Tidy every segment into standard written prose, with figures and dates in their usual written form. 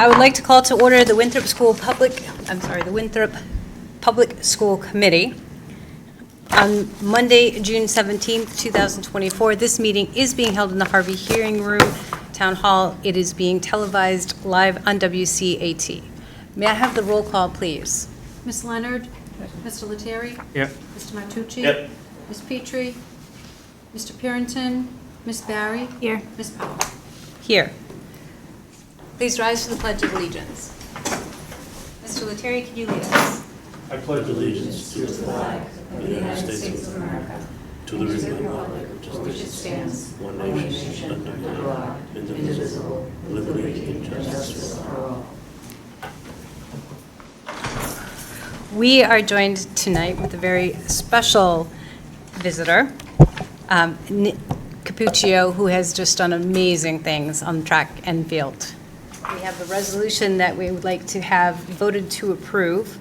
I would like to call to order the Winthrop Public School Committee. On Monday, June 17th, 2024, this meeting is being held in the Harvey Hearing Room, Town Hall. It is being televised live on WCAT. May I have the roll call, please? Ms. Leonard? Mr. Lettieri? Yep. Mr. Martucci? Yep. Ms. Petrie? Mr. Purinton? Ms. Barry? Here. Ms. Powell? Here. Please rise to the Pledge of Allegiance. Mr. Lettieri, could you lead us? I pledge allegiance to the flag of the United States of America, to the republic for which it stands, one nation, under God, indivisible, with liberty and justice for all. We are joined tonight with a very special visitor, Nick Capuccio, who has just done amazing things on track and field. We have a resolution that we would like to have voted to approve.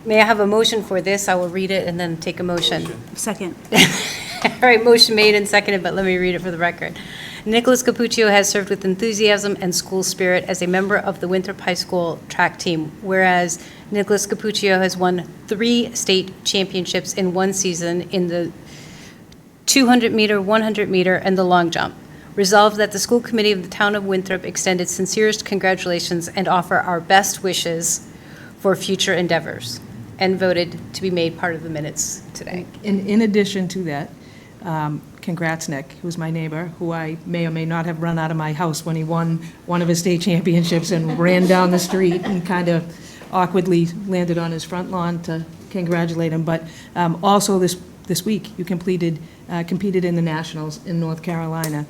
May I have a motion for this? I will read it and then take a motion. Second. All right, motion made and seconded, but let me read it for the record. Nicholas Capuccio has served with enthusiasm and school spirit as a member of the Winthrop High School track team, whereas Nicholas Capuccio has won 3 state championships in one season in the 200-meter, 100-meter, and the long jump. Resolved that the school committee of the town of Winthrop extended sincerest congratulations and offer our best wishes for future endeavors, and voted to be made part of the minutes today. In addition to that, congrats, Nick, who's my neighbor, who I may or may not have run out of my house when he won one of his state championships and ran down the street and kind of awkwardly landed on his front lawn to congratulate him. But also this week, you competed in the Nationals in North Carolina,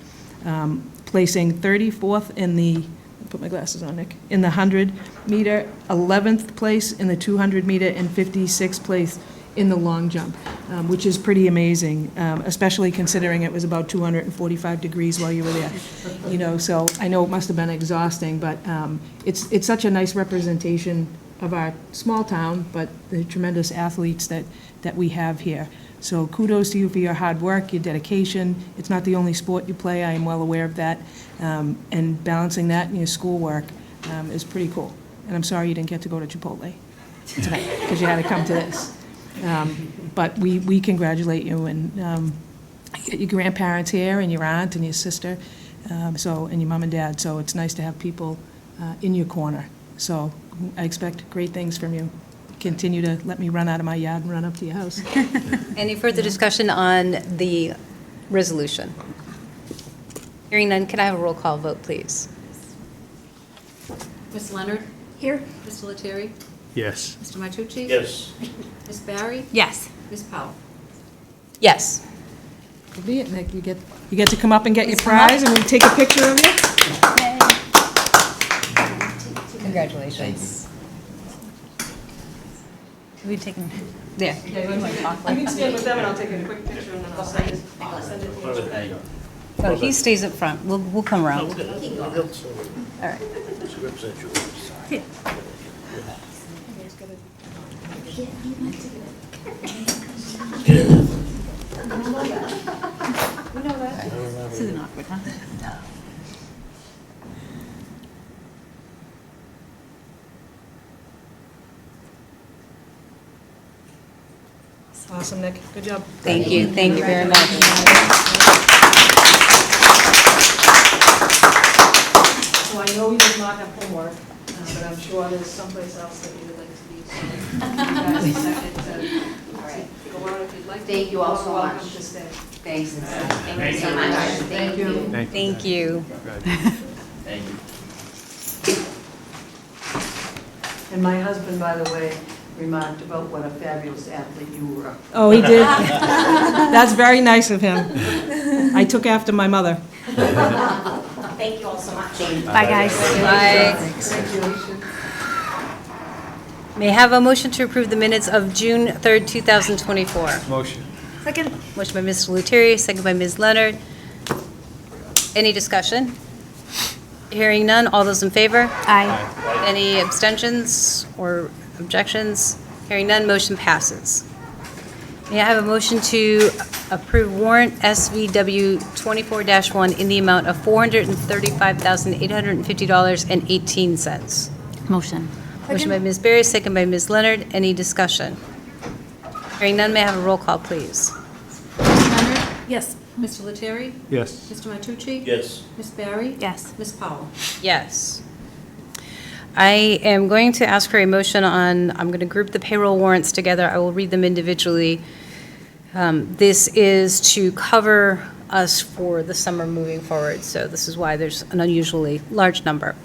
placing 34th in the, put my glasses on, Nick, in the 100-meter, 11th place in the 200-meter, and 56th place in the long jump, which is pretty amazing, especially considering it was about 245 degrees while you were there. You know, so I know it must have been exhausting, but it's such a nice representation of our small town, but the tremendous athletes that we have here. So kudos to you for your hard work, your dedication. It's not the only sport you play, I am well aware of that, and balancing that in your schoolwork is pretty cool. And I'm sorry you didn't get to go to Chipotle tonight, because you had to come to this. But we congratulate you, and your grandparents here, and your aunt, and your sister, and your mom and dad. So it's nice to have people in your corner. So I expect great things from you. Continue to let me run out of my yard and run up to your house. Any further discussion on the resolution? Hearing none, can I have a roll call vote, please? Ms. Leonard? Here. Mr. Lettieri? Yes. Mr. Martucci? Yes. Ms. Barry? Yes. Ms. Powell? Yes. Good be it, Nick. You get to come up and get your Please come up. prize, and we take a picture of you. Congratulations. Have we taken, there. You can stand with them, and I'll take a quick picture, and then I'll send it to you. Oh, he stays up front. We'll come around. All right. This isn't awkward, huh? Awesome, Nick. Good job. Thank you very much. So I know he does not have homework, but I'm sure there's someplace else that you would like to be. So you guys are second to go out if you'd like to. Thank you all so much. Welcome to stay. Thanks. Thank you so much. Thank you. Thank you. Thank you. And my husband, by the way, remarked about what a fabulous athlete you were. Oh, he did? That's very nice of him. I took after my mother. Thank you all so much. Bye, guys. Bye. May I have a motion to approve the minutes of June 3rd, 2024? Motion. Second. Motion by Mr. Lettieri, second by Ms. Leonard. Any discussion? Hearing none, all those in favor? Aye. Any abstentions or objections? Hearing none, motion passes. May I have a motion to approve warrant SVW 24-1 in the amount of $435,850.18? Motion. Motion by Ms. Berry, second by Ms. Leonard. Any discussion? Hearing none, may I have a roll call, please? Ms. Leonard? Yes. Mr. Lettieri? Yes. Mr. Matucci? Yes. Ms. Barry? Yes. Ms. Powell? Yes. I am going to ask for a motion on, I'm going to group the payroll warrants together. I will read them individually. This is to cover us for the summer moving forward, so this is why there's an unusually large number.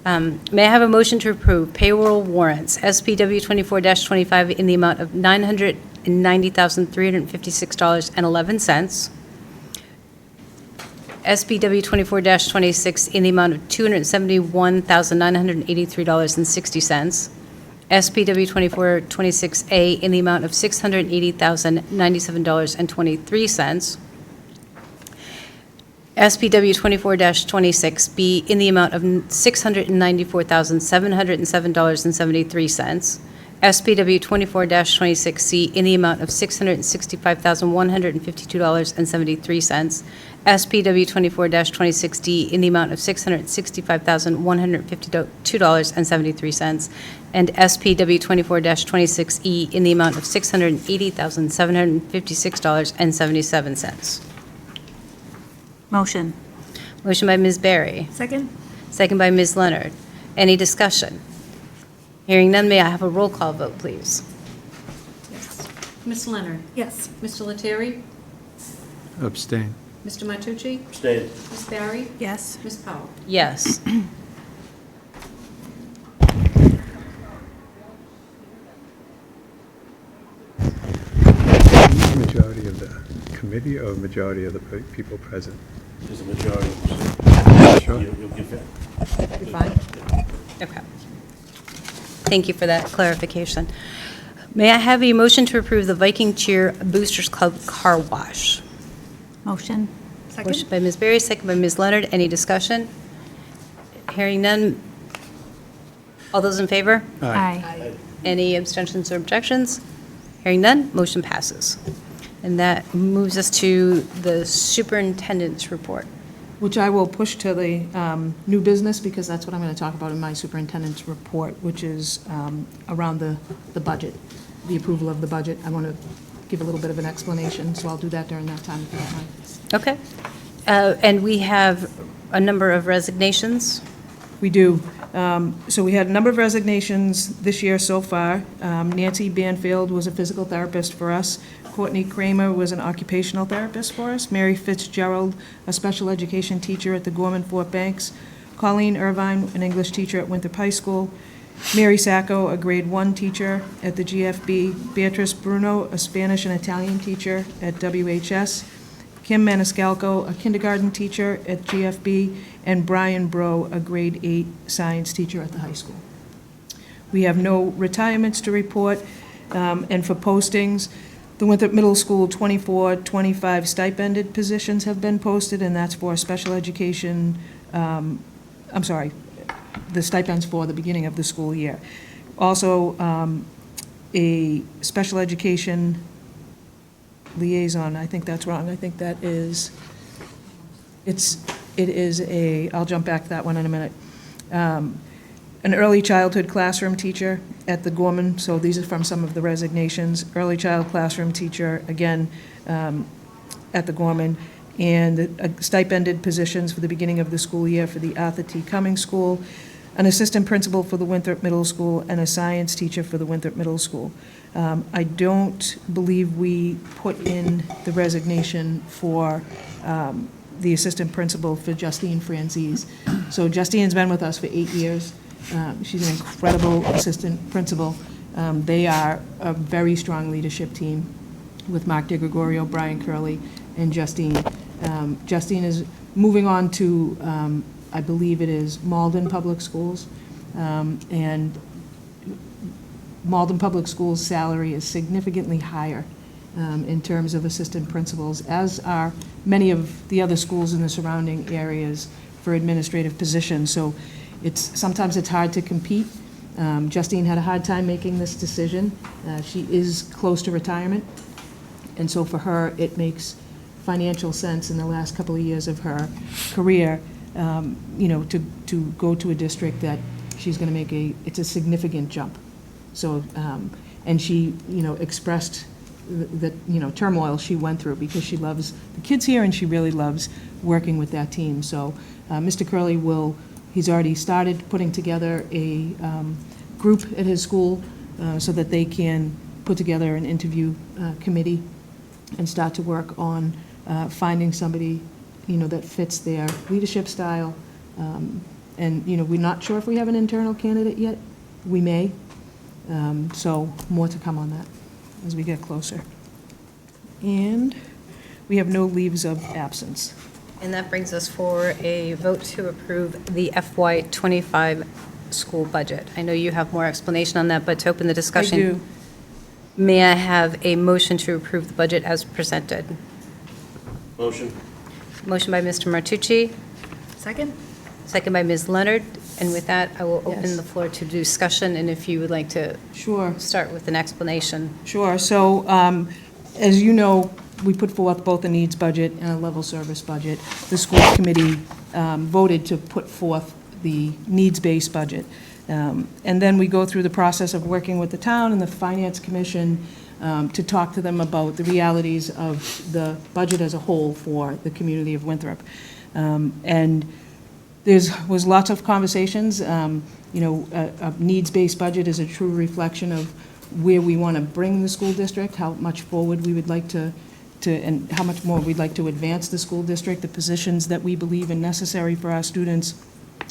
May I have a motion to approve payroll warrants, SPW 24-25, in the amount of $990,356.11. SPW 24-26 in the amount of $271,983.60. SPW 24-26A in the amount of $680,097.23. SPW 24-26B in the amount of $694,707.73. SPW 24-26C in the amount of $665,152.73. SPW 24-26D in the amount of $665,152.73, and SPW 24-26E in the amount of $680,756.77. Motion. Motion by Ms. Berry, Second? second by Ms. Leonard. Any discussion? Hearing none, may I have a roll call vote, please? Yes. Ms. Leonard? Yes. Mr. Lettieri? Abstain. Mr. Matucci? Abstain. Ms. Barry? Yes. Ms. Powell? Yes. Majority of the committee or majority of the people present? There's a majority. Sure. You'll give it. You're fine. Okay. Thank you for that clarification. May I have a motion to approve the Viking Cheer Boosters Club car wash? Motion. Motion by Ms. Berry, second by Ms. Leonard. Any discussion? Hearing none. All those in favor? Aye. Any abstentions or objections? Hearing none, motion passes. And that moves us to the superintendent's report. Which I will push to the new business, because that's what I'm going to talk about in my superintendent's report, which is around the budget, the approval of the budget. I want to give a little bit of an explanation, so I'll do that during that time, if you don't mind. Okay. And we have a number of resignations. We do. So we had a number of resignations this year so far. Nancy Banfield was a physical therapist for us. Courtney Kramer was an occupational therapist for us. Mary Fitzgerald, a special education teacher at the Gorman Fort Banks. Colleen Irvine, an English teacher at Winthrop High School. Mary Sacco, a grade 1 teacher at the GFB. Beatrice Bruno, a Spanish and Italian teacher at WHS. Kim Maniscalco, a kindergarten teacher at GFB, and Brian Bro, a grade 8 science teacher at the high school. We have no retirements to report, and for postings, the Winthrop Middle School 24-25 stipended positions have been posted, and that's for special education, the stipends for the beginning of the school year. Also, a special education liaison, I think that's wrong, I think that is, it is a, I'll jump back to that one in a minute. An early childhood classroom teacher at the Gorman, so these are from some of the resignations. Early child classroom teacher, again, at the Gorman, and stipended positions for the beginning of the school year for the Arthur T. Cummings School, an assistant principal for the Winthrop Middle School, and a science teacher for the Winthrop Middle School. I don't believe we put in the resignation for the assistant principal for Justine Franzese. So Justine's been with us for 8 years. She's an incredible assistant principal. They are a very strong leadership team with Mark DeGregorio, Brian Curley, and Justine. Justine is moving on to, I believe it is Malden Public Schools, and Malden Public Schools' salary is significantly higher in terms of assistant principals, as are many of the other schools in the surrounding areas for administrative positions. So sometimes it's hard to compete. Justine had a hard time making this decision. She is close to retirement, And so for her, it makes financial sense in the last couple of years of her career, to go to a district that she's going to make it's a significant jump. So, and she, expressed the turmoil she went through because she loves the kids here and she really loves working with that team. So Mr. Curley he's already started putting together a group at his school so that they can put together an interview committee and start to work on finding somebody, that fits their leadership style. And, we're not sure if we have an internal candidate yet. We may. So more to come on that as we get closer. And we have no leaves of absence. And that brings us for a vote to approve the FY25 school budget. I know you have more explanation on that, but to open the discussion. I do. May I have a motion to approve the budget as presented? Motion. Motion by Mr. Martucci, Second? second by Ms. Leonard. And with that, I will open Yes. the floor to discussion, and if you would like to Sure. start with an explanation. Sure. So, as you know, we put forth both a needs budget and a level service budget. The school committee voted to put forth the needs-based budget. And then we go through the process of working with the town and the finance commission to talk to them about the realities of the budget as a whole for the community of Winthrop. And was lots of conversations. A needs-based budget is a true reflection of where we want to bring the school district, how much forward we would like to, and how much more we'd like to advance the school district, the positions that we believe are necessary for our students.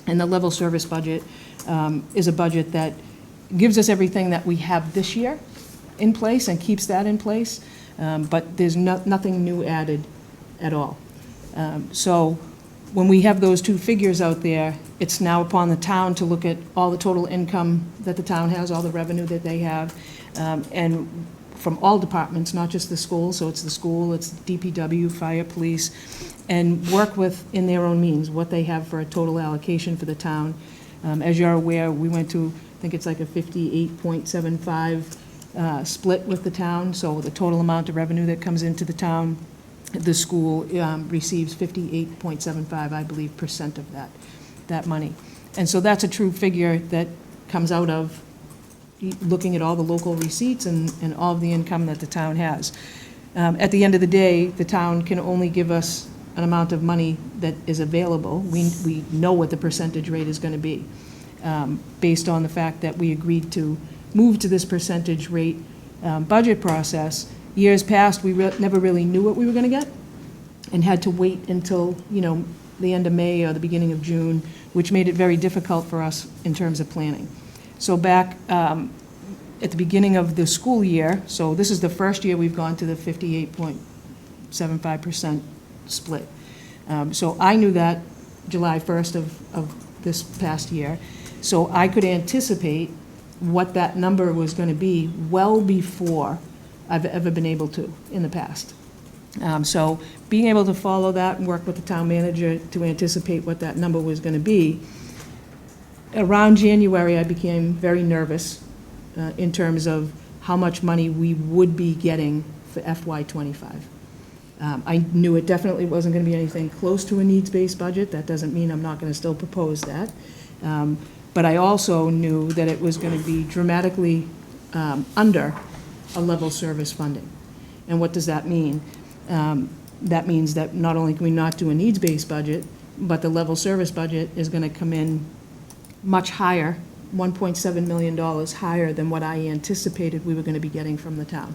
And the level service budget is a budget that gives us everything that we have this year in place and keeps that in place, but there's nothing new added at all. So when we have those two figures out there, it's now upon the town to look at all the total income that the town has, all the revenue that they have, and from all departments, not just the school, so it's the school, it's DPW, fire, police, and work with, in their own means, what they have for a total allocation for the town. As you're aware, we went to, I think it's like a 58.75 split with the town, so the total amount of revenue that comes into the town, the school receives 58.75, I believe, % of that money. And so that's a true figure that comes out of looking at all the local receipts and all of the income that the town has. At the end of the day, the town can only give us an amount of money that is available. We know what the percentage rate is going to be, based on the fact that we agreed to move to this percentage rate budget process. Years past, we never really knew what we were going to get and had to wait until, the end of May or the beginning of June, which made it very difficult for us in terms of planning. So back at the beginning of the school year, so this is the first year we've gone to the 58.75% split. So I knew that July 1st of this past year. So I could anticipate what that number was going to be well before I've ever been able to in the past. So being able to follow that and work with the town manager to anticipate what that number was going to be, around January I became very nervous in terms of how much money we would be getting for FY25. I knew it definitely wasn't going to be anything close to a needs-based budget. That doesn't mean I'm not going to still propose that. But I also knew that it was going to be dramatically under a level service funding. And what does that mean? That means that not only can we not do a needs-based budget, but the level service budget is going to come in much higher, $1.7 million higher than what I anticipated we were going to be getting from the town.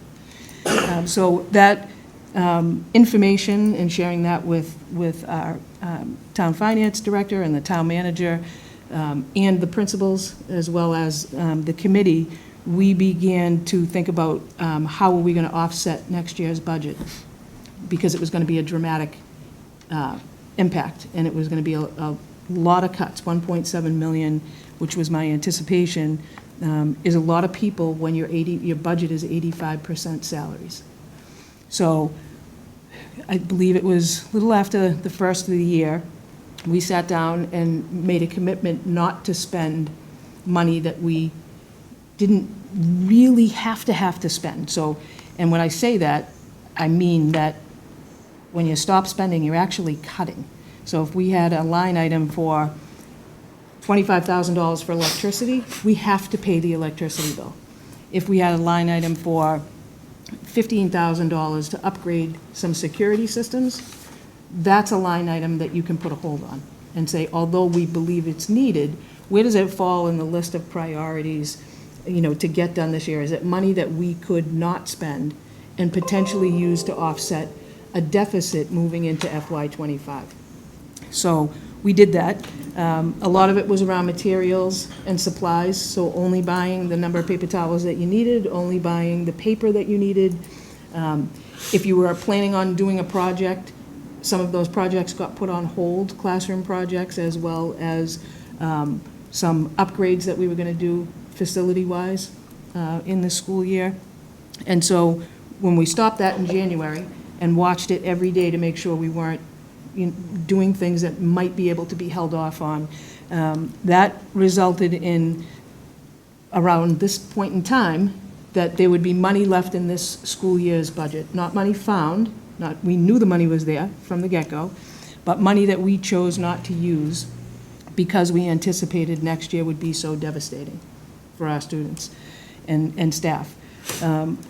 So that information and sharing that with our town finance director and the town manager and the principals, as well as the committee, we began to think about how are we going to offset next year's budget, because it was going to be a dramatic impact, and it was going to be a lot of cuts. 1.7 million, which was my anticipation, is a lot of people when your budget is 85% salaries. So I believe it was a little after the first of the year, we sat down and made a commitment not to spend money that we didn't really have to spend. So, and when I say that, I mean that when you stop spending, you're actually cutting. So if we had a line item for $25,000 for electricity, we have to pay the electricity bill. If we had a line item for $15,000 to upgrade some security systems, that's a line item that you can put a hold on and say, although we believe it's needed, where does it fall in the list of priorities, to get done this year? Is it money that we could not spend and potentially use to offset a deficit moving into FY '25? So we did that. A lot of it was around materials and supplies, so only buying the number of paper towels that you needed, only buying the paper that you needed. If you were planning on doing a project, some of those projects got put on hold, classroom projects, as well as some upgrades that we were going to do facility-wise in the school year. And so when we stopped that in January and watched it every day to make sure we weren't doing things that might be able to be held off on, that resulted in, around this point in time, that there would be money left in this school year's budget. Not money found, we knew the money was there from the get-go, but money that we chose not to use because we anticipated next year would be so devastating for our students and staff.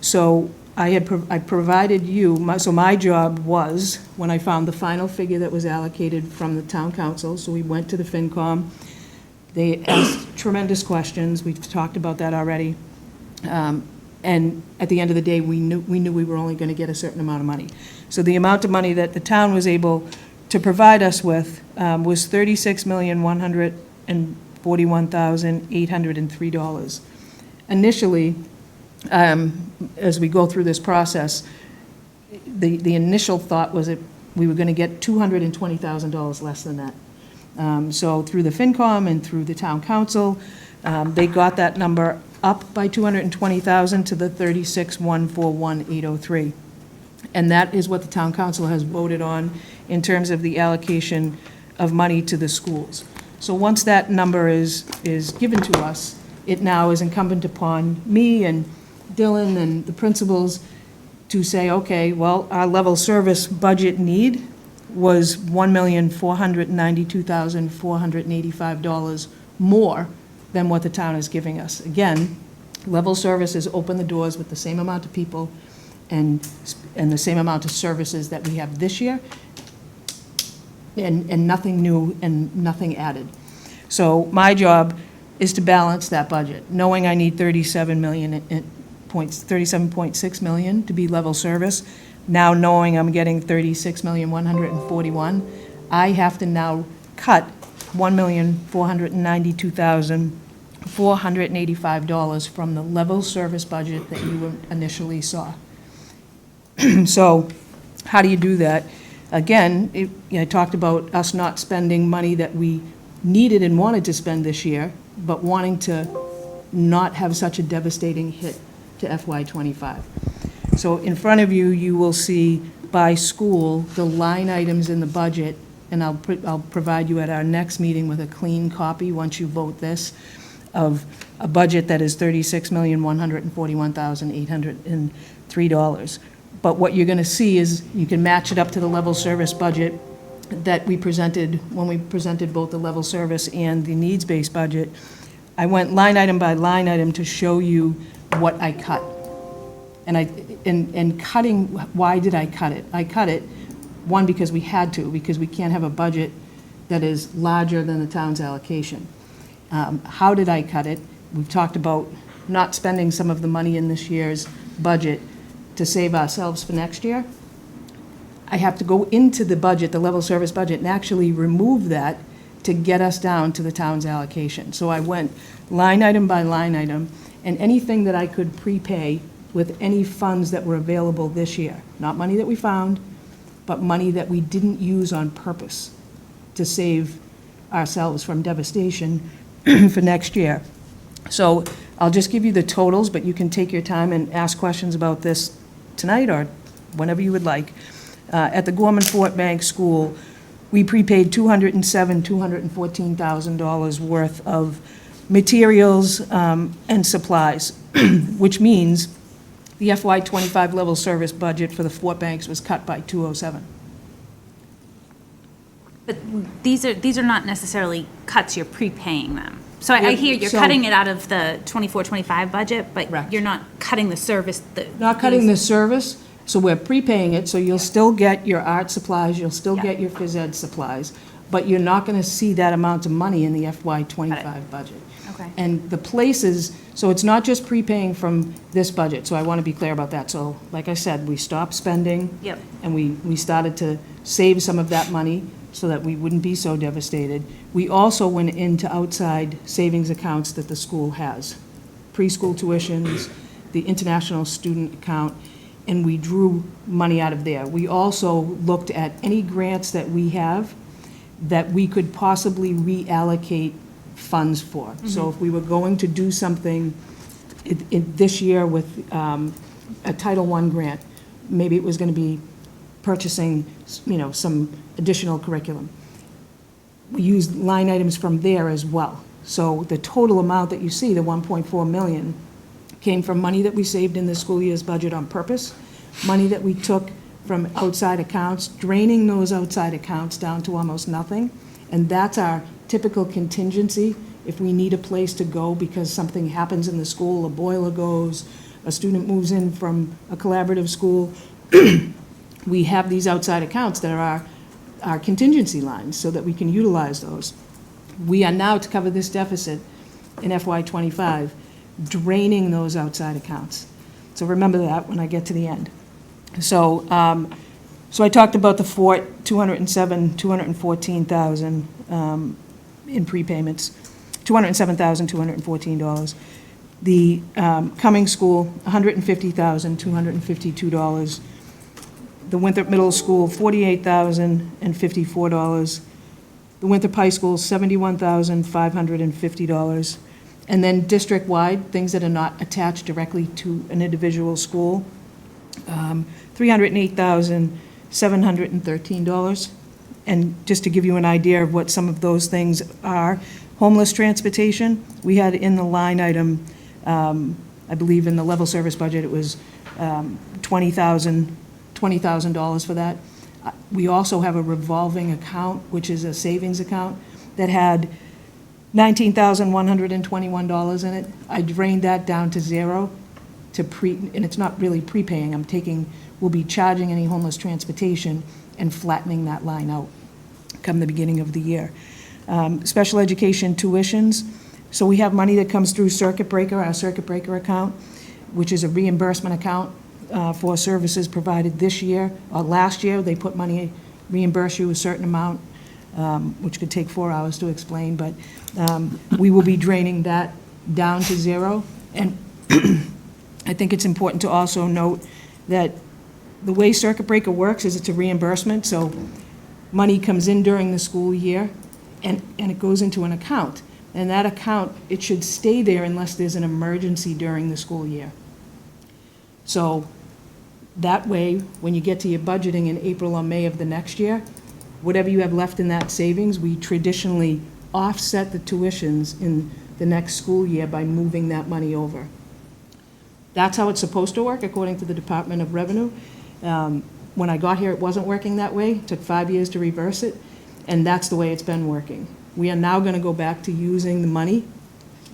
So I provided you, so my job was, when I found the final figure that was allocated from the town council, so we went to the FinCom, they asked tremendous questions, we've talked about that already, and at the end of the day, we knew we were only going to get a certain amount of money. So the amount of money that the town was able to provide us with was $36,141,803. Initially, as we go through this process, the initial thought was that we were going to get $220,000 less than that. So through the FinCom and through the town council, they got that number up by $220,000 to the $36,141,803. And that is what the town council has voted on in terms of the allocation of money to the schools. So once that number is given to us, it now is incumbent upon me and Dylan and the principals to say, okay, well, our level service budget need was $1,492,485 more than what the town is giving us. Again, level services open the doors with the same amount of people and the same amount of services that we have this year, and nothing new and nothing added. So my job is to balance that budget, knowing I need $37.6 million to be level service. Now knowing I'm getting $36,141,000, I have to now cut $1,492,485 from the level service budget that you initially saw. So how do you do that? Again, I talked about us not spending money that we needed and wanted to spend this year, but wanting to not have such a devastating hit to FY '25. So in front of you, you will see by school the line items in the budget, and I'll provide you at our next meeting with a clean copy once you vote this, of a budget that is $36,141,803. But what you're going to see is you can match it up to the level service budget that we presented when we presented both the level service and the needs-based budget. I went line item by line item to show you what I cut. And cutting, why did I cut it? I cut it, one, because we had to, because we can't have a budget that is larger than the town's allocation. How did I cut it? We've talked about not spending some of the money in this year's budget to save ourselves for next year. I have to go into the budget, the level service budget, and actually remove that to get us down to the town's allocation. So I went line item by line item, and anything that I could prepay with any funds that were available this year, not money that we found, but money that we didn't use on purpose to save ourselves from devastation for next year. So I'll just give you the totals, but you can take your time and ask questions about this tonight or whenever you would like. At the Gorman Fort Bank School, we prepaid $214,000 worth of materials and supplies, which means The FY '25 level service budget for the Fort Banks was cut by 207. But these are not necessarily cuts, you're prepaying them. So I hear you're So- cutting it out of the 24-25 budget, but Correct. you're not cutting the service. Not cutting the service, so we're prepaying it, so you'll still get your art supplies, you'll still Yeah. get your phys ed supplies, but you're not gonna see that amount of money in the FY '25 budget. Okay. And the places, so it's not just prepaying from this budget, so I want to be clear about that. So, like I said, we stopped spending. Yep. And we started to save some of that money so that we wouldn't be so devastated. We also went into outside savings accounts that the school has, preschool tuitions, the international student account, and we drew money out of there. We also looked at any grants that we have that we could possibly reallocate funds for. So if we were going to do something this year with a Title I grant, maybe it was going to be purchasing, some additional curriculum. We used line items from there as well. So the total amount that you see, the 1.4 million, came from money that we saved in this school year's budget on purpose, money that we took from outside accounts, draining those outside accounts down to almost nothing. And that's our typical contingency if we need a place to go because something happens in the school, a boiler goes, a student moves in from a collaborative school. We have these outside accounts that are our contingency lines so that we can utilize those. We are now, to cover this deficit in FY '25, draining those outside accounts. So remember that when I get to the end. So, so I talked about the Fort, 214,000 in prepayments, $207,214. The Cummings School, $150,252. The Winthrop Middle School, $48,054. The Winthrop High School, $71,550. And then district-wide, things that are not attached directly to an individual school, $308,713. And just to give you an idea of what some of those things are, homeless transportation, we had in the line item, I believe in the level service budget, it was $20,000 for that. We also have a revolving account, which is a savings account, that had $19,121 in it. I drained that down to zero and it's not really prepaying. We'll be charging any homeless transportation and flattening that line out come the beginning of the year. Special education tuitions. So we have money that comes through Circuit Breaker, our Circuit Breaker account, which is a reimbursement account for services provided this year or last year. They put money, reimburse you a certain amount, which could take 4 hours to explain, but we will be draining that down to zero. And I think it's important to also note that the way Circuit Breaker works is it's a reimbursement, so money comes in during the school year, and it goes into an account. And that account, it should stay there unless there's an emergency during the school year. So that way, when you get to your budgeting in April or May of the next year, whatever you have left in that savings, we traditionally offset the tuitions in the next school year by moving that money over. That's how it's supposed to work, according to the Department of Revenue. When I got here, it wasn't working that way. It took 5 years to reverse it, and that's the way it's been working. We are now going to go back to using the money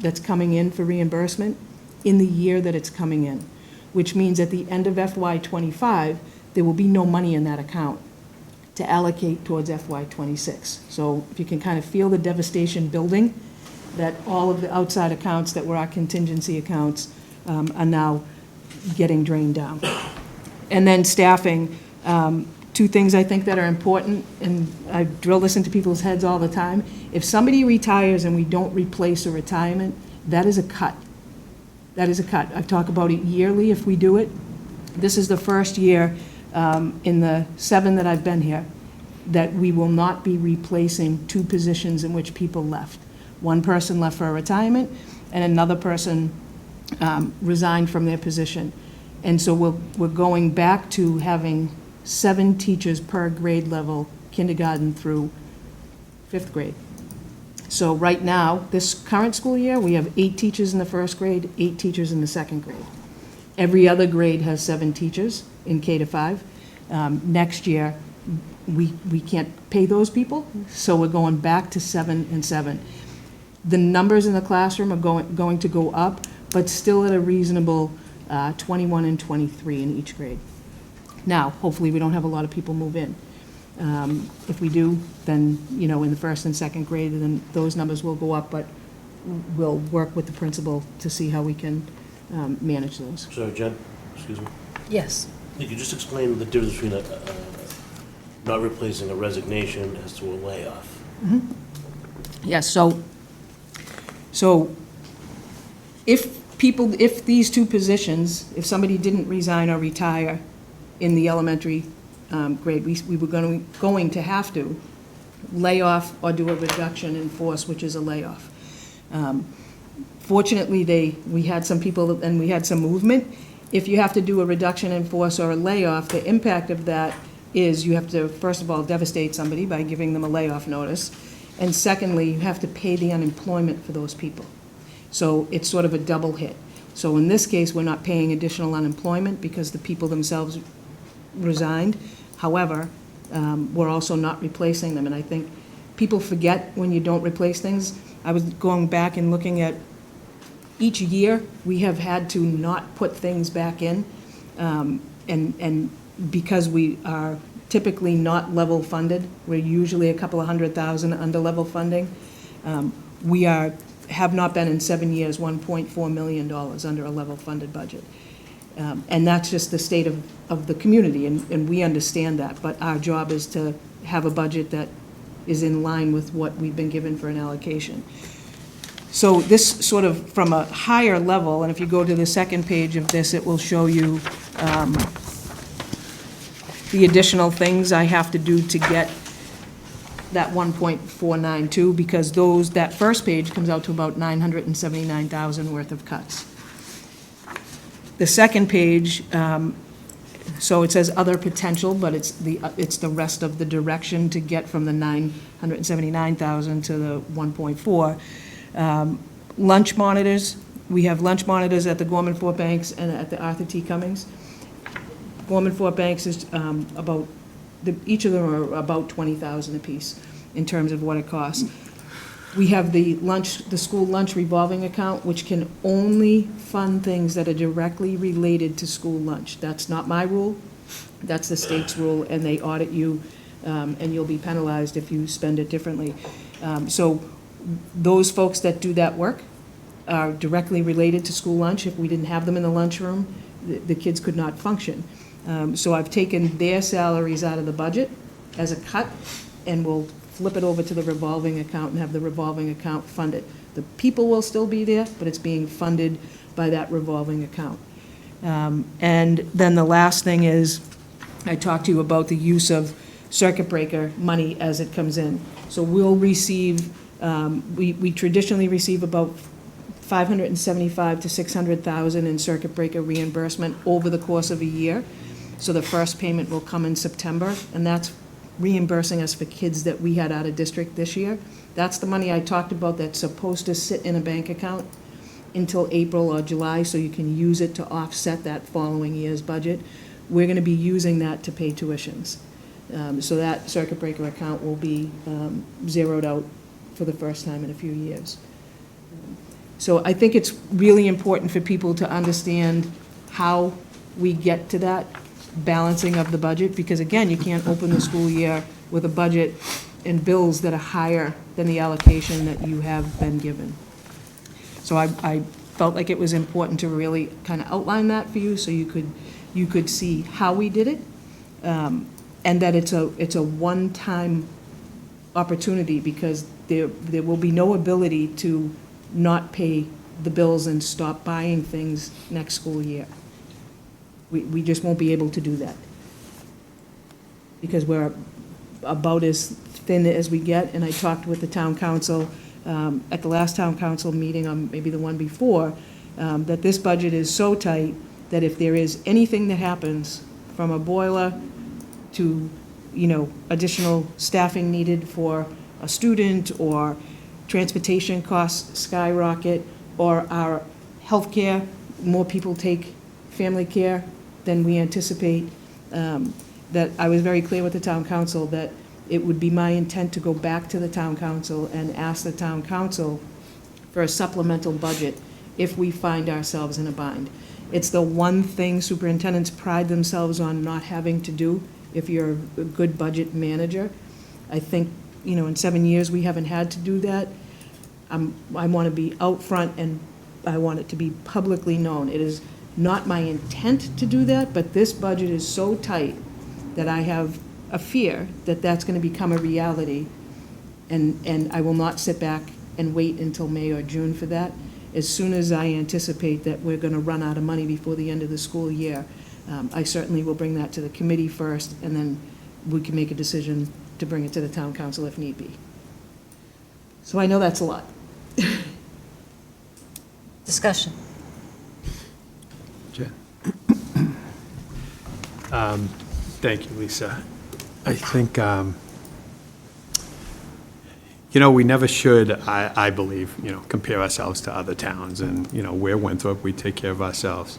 that's coming in for reimbursement in the year that it's coming in, which means at the end of FY '25, there will be no money in that account to allocate towards FY '26. So if you can kind of feel the devastation building, that all of the outside accounts that were our contingency accounts are now getting drained down. And then staffing, two things I think that are important, and I drill this into people's heads all the time. If somebody retires and we don't replace a retirement, that is a cut. That is a cut. I talk about it yearly if we do it. This is the first year in the 7 that I've been here that we will not be replacing 2 positions in which people left. One person left for a retirement, and another person resigned from their position. And so we're going back to having 7 teachers per grade level, kindergarten through 5th grade. So right now, this current school year, we have 8 teachers in the 1st grade, 8 teachers in the 2nd grade. Every other grade has 7 teachers in K to 5. Next year, we can't pay those people, so we're going back to 7 and 7. The numbers in the classroom are going to go up, but still at a reasonable 21 and 23 in each grade. Now, hopefully, we don't have a lot of people move in. If we do, then, you know, in the first and second grade, then those numbers will go up, but we'll work with the principal to see how we can manage those. Sorry, Jen, excuse me. Yes. Could you just explain the difference between not replacing a resignation as to a layoff? Yes, so if these two positions, if somebody didn't resign or retire in the elementary grade, we were going to have to lay off or do a reduction in force, which is a layoff. Fortunately, we had some people and we had some movement. If you have to do a reduction in force or a layoff, the impact of that is you have to, first of all, devastate somebody by giving them a layoff notice. And secondly, you have to pay the unemployment for those people. So it's sort of a double hit. So in this case, we're not paying additional unemployment because the people themselves resigned. However, we're also not replacing them. And I think people forget when you don't replace things. I was going back and looking at each year, we have had to not put things back in. And because we are typically not level funded, we're usually a couple of $100,000 under level funding. We have not been in 7 years $1.4 million under a level funded budget. And that's just the state of the community, and we understand that. But our job is to have a budget that is in line with what we've been given for an allocation. So this sort of from a higher level, and if you go to the second page of this, it will show you the additional things I have to do to get that 1.492, because that first page comes out to about 979,000 worth of cuts. The second page, so it says other potential, but it's the rest of the direction to get from the 979,000 to the 1.4. Lunch monitors, we have lunch monitors at the Gorman Fort Banks and at the Arthur T. Cummings. Gorman Fort Banks is each of them are about $20,000 apiece in terms of what it costs. We have the school lunch revolving account, which can only fund things that are directly related to school lunch. That's not my rule, that's the state's rule, and they audit you, and you'll be penalized if you spend it differently. So those folks that do that work are directly related to school lunch. If we didn't have them in the lunchroom, the kids could not function. So I've taken their salaries out of the budget as a cut, and we'll flip it over to the revolving account and have the revolving account fund it. The people will still be there, but it's being funded by that revolving account. And then the last thing is, I talked to you about the use of circuit breaker money as it comes in. So we'll receive, we traditionally receive about $575,000 to $600,000 in circuit breaker reimbursement over the course of a year. So the first payment will come in September, and that's reimbursing us for kids that we had out of district this year. That's the money I talked about that's supposed to sit in a bank account until April or July, so you can use it to offset that following year's budget. We're going to be using that to pay tuitions. So that circuit breaker account will be zeroed out for the first time in a few years. So I think it's really important for people to understand how we get to that balancing of the budget, because again, you can't open the school year with a budget and bills that are higher than the allocation that you have been given. So I felt like it was important to really kind of outline that for you so you could see how we did it, and that it's a one-time opportunity, because there will be no ability to not pay the bills and stop buying things next school year. We just won't be able to do that, because we're about as thin as we get. And I talked with the town council at the last town council meeting, or maybe the one before, that this budget is so tight that if there is anything that happens, from a boiler to, additional staffing needed for a student, or transportation costs skyrocket, or our healthcare, more people take family care, then we anticipate that I was very clear with the town council that it would be my intent to go back to the town council and ask the town council for a supplemental budget if we find ourselves in a bind. It's the one thing superintendents pride themselves on not having to do if you're a good budget manager. I think, in 7 years, we haven't had to do that. I want to be out front, and I want it to be publicly known. It is not my intent to do that, but this budget is so tight that I have a fear that that's going to become a reality, and I will not sit back and wait until May or June for that. As soon as I anticipate that we're going to run out of money before the end of the school year, I certainly will bring that to the committee first, and then we can make a decision to bring it to the town council if need be. So I know that's a lot. Discussion. Jen? Thank you, Lisa. I think, we never should, I believe, compare ourselves to other towns, and, we're Winthrop, we take care of ourselves.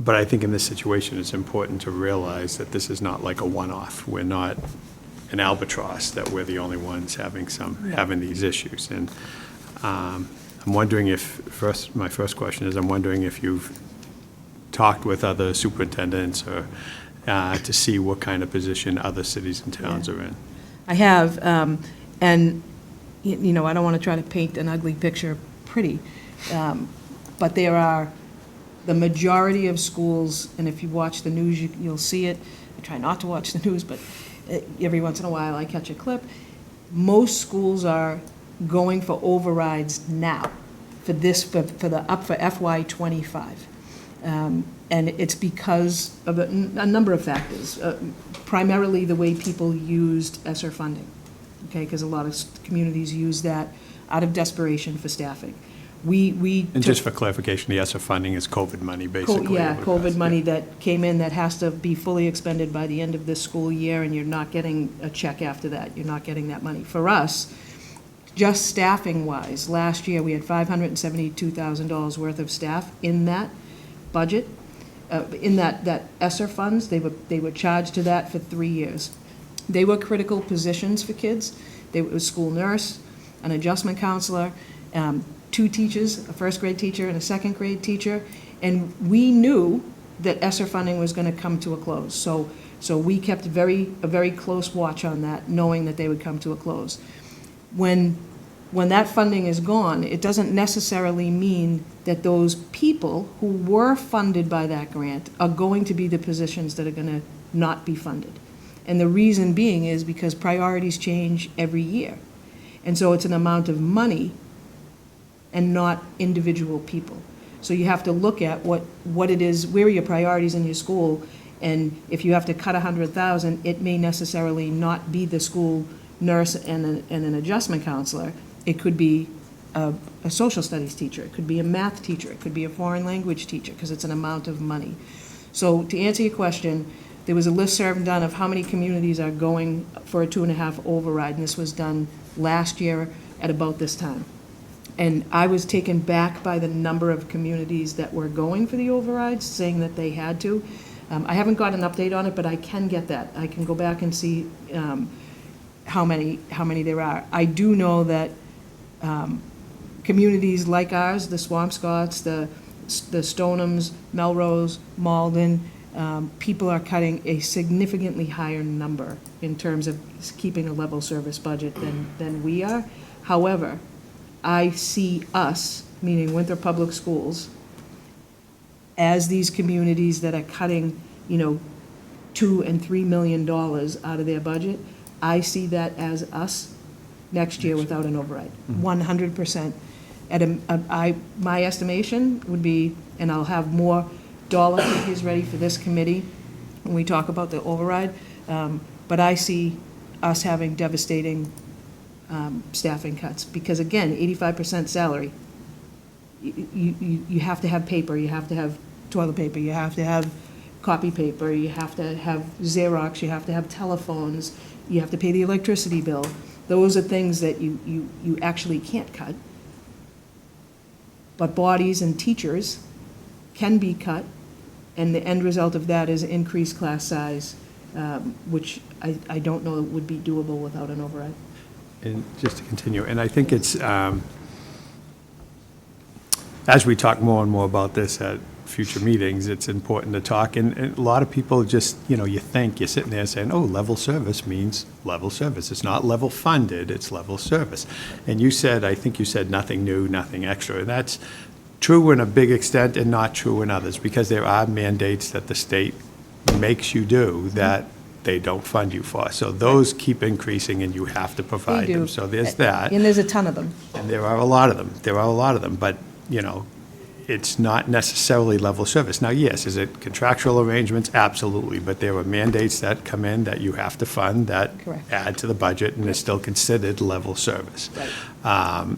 But I think in this situation, it's important to realize that this is not like a one-off. We're not an albatross, that we're the only ones having these issues. And I'm wondering my first question is, I'm wondering if you've talked with other superintendents or to see what kind of position other cities and towns are in. I have, and, I don't want to try to paint an ugly picture pretty, but there are the majority of schools, and if you watch the news, you'll see it. I try not to watch the news, but every once in a while I catch a clip. Most schools are going for overrides now for FY '25. And it's because of a number of factors, primarily the way people used ESSER funding, okay, because a lot of communities use that out of desperation for staffing. And just for clarification, the ESSER funding is COVID money, basically. COVID money that came in that has to be fully expended by the end of this school year, and you're not getting a check after that. You're not getting that money. For us, just staffing-wise, last year we had $572,000 worth of staff in that budget, in that ESSER funds. They were charged to that for 3 years. They were critical positions for kids. They were a school nurse, an adjustment counselor, 2 teachers, a first grade teacher and a second grade teacher, and we knew that ESSER funding was going to come to a close. So we kept a very close watch on that, knowing that they would come to a close. When that funding is gone, it doesn't necessarily mean that those people who were funded by that grant are going to be the positions that are going to not be funded. And the reason being is because priorities change every year. And so it's an amount of money and not individual people. So you have to look at what it is, where are your priorities in your school, and if you have to cut $100,000, it may necessarily not be the school nurse and an adjustment counselor. It could be a social studies teacher, it could be a math teacher, it could be a foreign language teacher, because it's an amount of money. So to answer your question, there was a listserv done of how many communities are going for a 2.5 override, and this was done last year at about this time. And I was taken back by the number of communities that were going for the overrides, saying that they had to. I haven't got an update on it, but I can get that. I can go back and see how many there are. I do know that communities like ours, the Swampscots, the Stonehams, Melrose, Malden, people are cutting a significantly higher number in terms of keeping a level service budget than we are. However, I see us, meaning Winthrop Public Schools, as these communities that are cutting, $2 and $3 million out of their budget. I see that as us next year without an override, 100%. My estimation would be, and I'll have more dollar figures ready for this committee when we talk about the override, but I see us having devastating staffing cuts, because again, 85% salary, you have to have paper, you have to have toilet paper, you have to have copy paper, you have to have Xerox, you have to have telephones, you have to pay the electricity bill. Those are things that you actually can't cut. But bodies and teachers can be cut, and the end result of that is increased class size, which I don't know would be doable without an override. And just to continue, and I think it's, as we talk more and more about this at future meetings, it's important to talk, and a lot of people just, you think, you're sitting there saying, oh, level service means level service. It's not level funded, it's level service. And you said, I think you said nothing new, nothing extra, and that's true in a big extent and not true in others, because there are mandates that the state makes you do that they don't fund you for. So those keep increasing, and you have to provide They do. them. So there's that. And there's a ton of them. And there are a lot of them. There are a lot of them, but, it's not necessarily level service. Now, yes, is it contractual arrangements? Absolutely, but there are mandates that come in that you have to fund that Correct. add to the budget, and it's still considered level service. Right.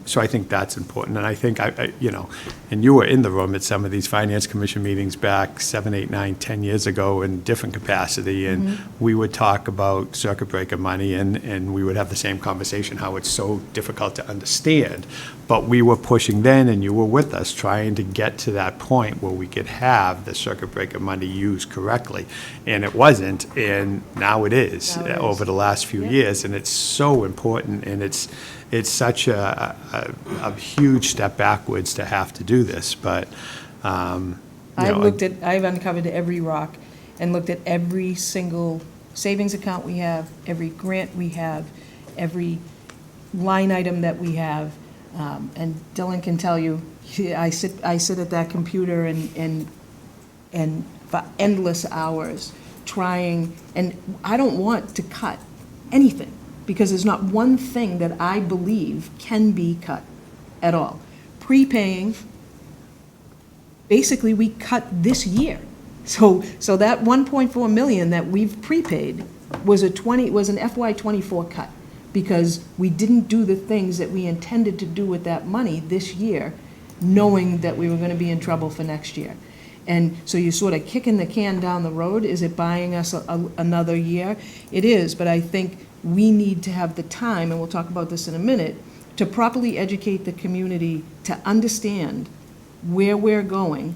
So I think that's important, and I think, and you were in the room at some of these Finance Commission meetings back 7, 8, 9, 10 years ago in different capacity, and we would talk about circuit breaker money, and we would have the same conversation, how it's so difficult to understand. But we were pushing then, and you were with us, trying to get to that point where we could have the circuit breaker money used correctly. And it wasn't, and now it is, Now it is. over the last few years, and it's so important, and it's such a huge step backwards to have to do this, but, I've uncovered every rock and looked at every single savings account we have, every grant we have, every line item that we have. And Dylan can tell you, I sit at that computer and for endless hours trying, and I don't want to cut anything, because there's not one thing that I believe can be cut at all. Prepaying, basically, we cut this year. So that 1.4 million that we've prepaid was an FY '24 cut, because we didn't do the things that we intended to do with that money this year, knowing that we were going to be in trouble for next year. And so you're sort of kicking the can down the road. Is it buying us another year? It is, but I think we need to have the time, and we'll talk about this in a minute, to properly educate the community to understand where we're going,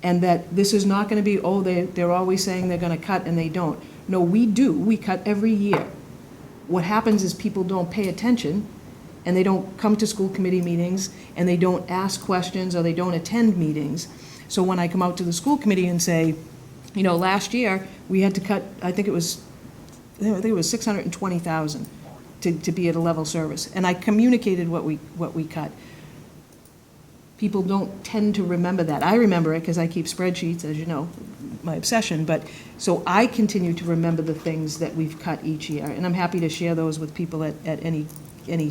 and that this is not going to be, oh, they're always saying they're going to cut and they don't. No, we do. We cut every year. What happens is people don't pay attention, and they don't come to school committee meetings, and they don't ask questions, or they don't attend meetings. So when I come out to the school committee and say, last year, we had to cut, I think it was $620,000 to be at a level service, and I communicated what we cut. People don't tend to remember that. I remember it because I keep spreadsheets, as you know, my obsession, but, so I continue to remember the things that we've cut each year, and I'm happy to share those with people at any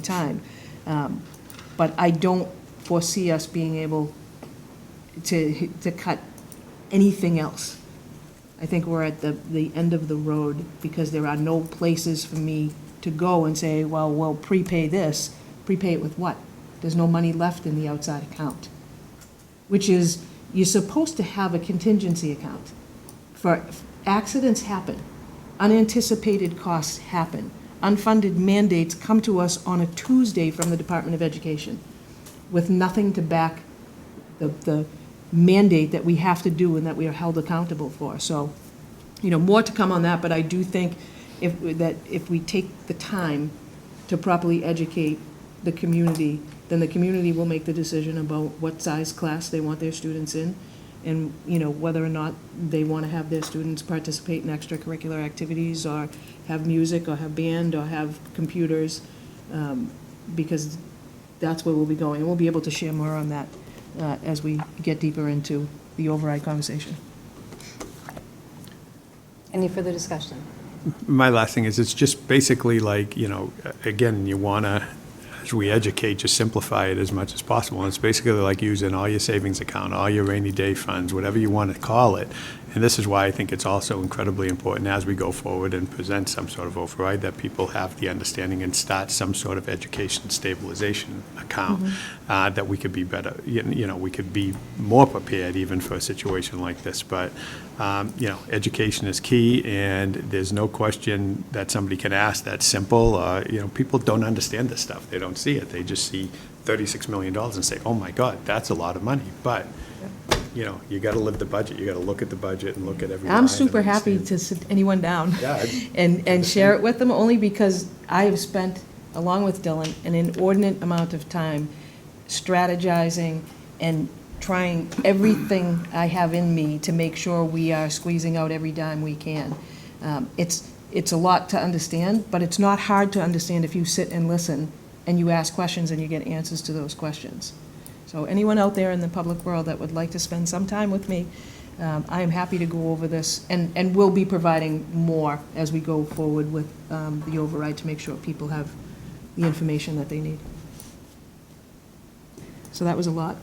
time. But I don't foresee us being able to cut anything else. I think we're at the end of the road, because there are no places for me to go and say, well, we'll prepay this. Prepay it with what? There's no money left in the outside account, which is, you're supposed to have a contingency account. For accidents happen, unanticipated costs happen, unfunded mandates come to us on a Tuesday from the Department of Education with nothing to back the mandate that we have to do and that we are held accountable for. So, more to come on that, but I do think if we take the time to properly educate the community, then the community will make the decision about what size class they want their students in, and, whether or not they want to have their students participate in extracurricular activities, or have music, or have band, or have computers, because that's where we'll be going. And we'll be able to share more on that as we get deeper into the override conversation. Any further discussion? My last thing is, it's just basically like, again, you want to, as we educate, just simplify it as much as possible. And it's basically like using all your savings account, all your rainy day funds, whatever you want to call it. And this is why I think it's also incredibly important as we go forward and present some sort of override, that people have the understanding and start some sort of education stabilization account, that we could be better, we could be more prepared even for a situation like this. But, education is key, and there's no question that somebody can ask that's simple. People don't understand this stuff. They don't see it. They just see $36 million and say, oh my God, that's a lot of money. But you know, you gotta live the budget, you gotta look at the budget and look at every line. I'm super and happy understand. to sit anyone down Yeah, and share it with them, only because I have spent, along with Dylan, an inordinate amount of time strategizing and trying everything I have in me to make sure we are squeezing out every dime we can. It's a lot to understand, but it's not hard to understand if you sit and listen and you ask questions and you get answers to those questions. So anyone out there in the public world that would like to spend some time with me, I am happy to go over this, and we'll be providing more as we go forward with the override to make sure people have the information that they need. So that was a lot.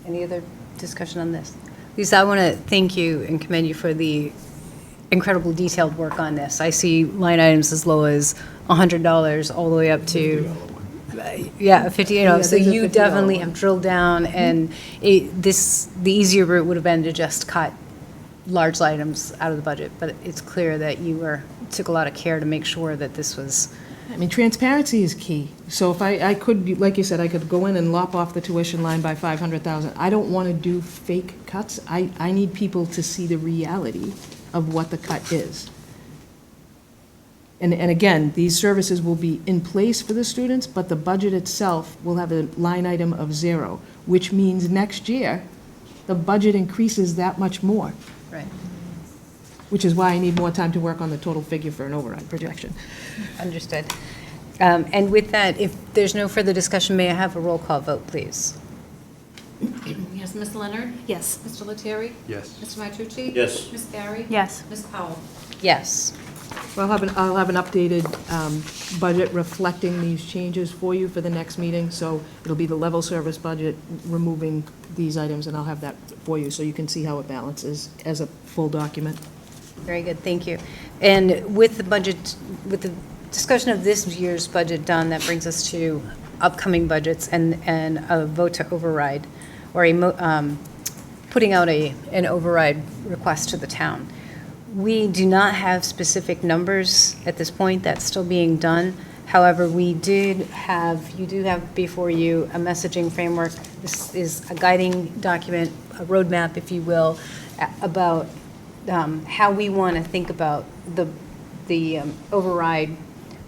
Any other discussion on this? Lisa, I want to thank you and commend you for the incredible detailed work on this. I see line items as low as $100 all the way up to, yeah, 50, you know, Yeah, so there's a you $50 definitely one. have drilled down, and the easier route would have been to just cut large items out of the budget, but it's clear that you took a lot of care to make sure that this was, I mean, transparency is key. So if I could, like you said, I could go in and lop off the tuition line by $500,000. I don't want to do fake cuts. I need people to see the reality of what the cut is. And again, these services will be in place for the students, but the budget itself will have a line item of 0, which means next year, the budget increases that much more, right, which is why I need more time to work on the total figure for an override projection. understood. And with that, if there's no further discussion, may I have a roll call vote, please? Yes, Ms. Leonard? Yes. Mr. Lettieri? Yes. Mr. Matucci? Yes. Ms. Barry? Yes. Ms. Powell? Yes. Well, I'll have an updated budget reflecting these changes for you for the next meeting, so it'll be the level service budget, removing these items, and I'll have that for you, so you can see how it balances as a full document. Very good, thank you. And with the budget, with the discussion of this year's budget done, that brings us to upcoming budgets and a vote to override, or putting out an override request to the town. We do not have specific numbers at this point. That's still being done. However, you do have before you a messaging framework. This is a guiding document, a roadmap, if you will, about how we want to think about the override,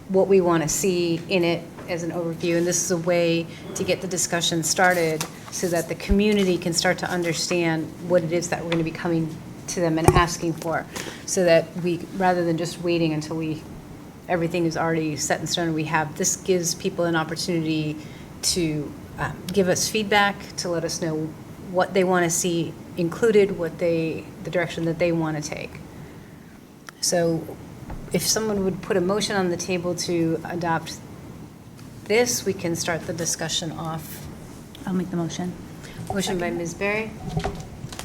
what we want to see in it as an overview. And this is a way to get the discussion started so that the community can start to understand what it is that we're going to be coming to them and asking for, so that we, rather than just waiting until everything is already set in stone, this gives people an opportunity to give us feedback, to let us know what they want to see included, the direction that they want to take. So if someone would put a motion on the table to adopt this, we can start the discussion off. I'll make the motion. Motion by Ms. Berry,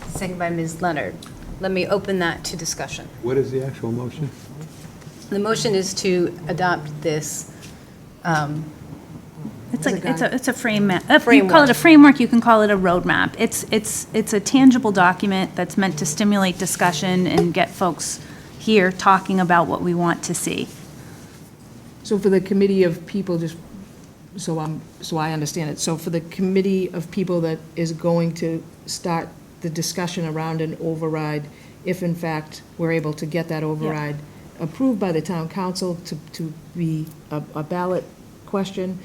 second by Ms. Leonard. Let me open that to discussion. What is the actual motion? The motion is to adopt this. It's a framework. You call Framework. it a framework, you can call it a roadmap. It's a tangible document that's meant to stimulate discussion and get folks here talking about what we want to see. So for the committee of people, just so I understand it, so for the committee of people that is going to start the discussion around an override, if in fact we're able to get that override approved by the town council to be a ballot question,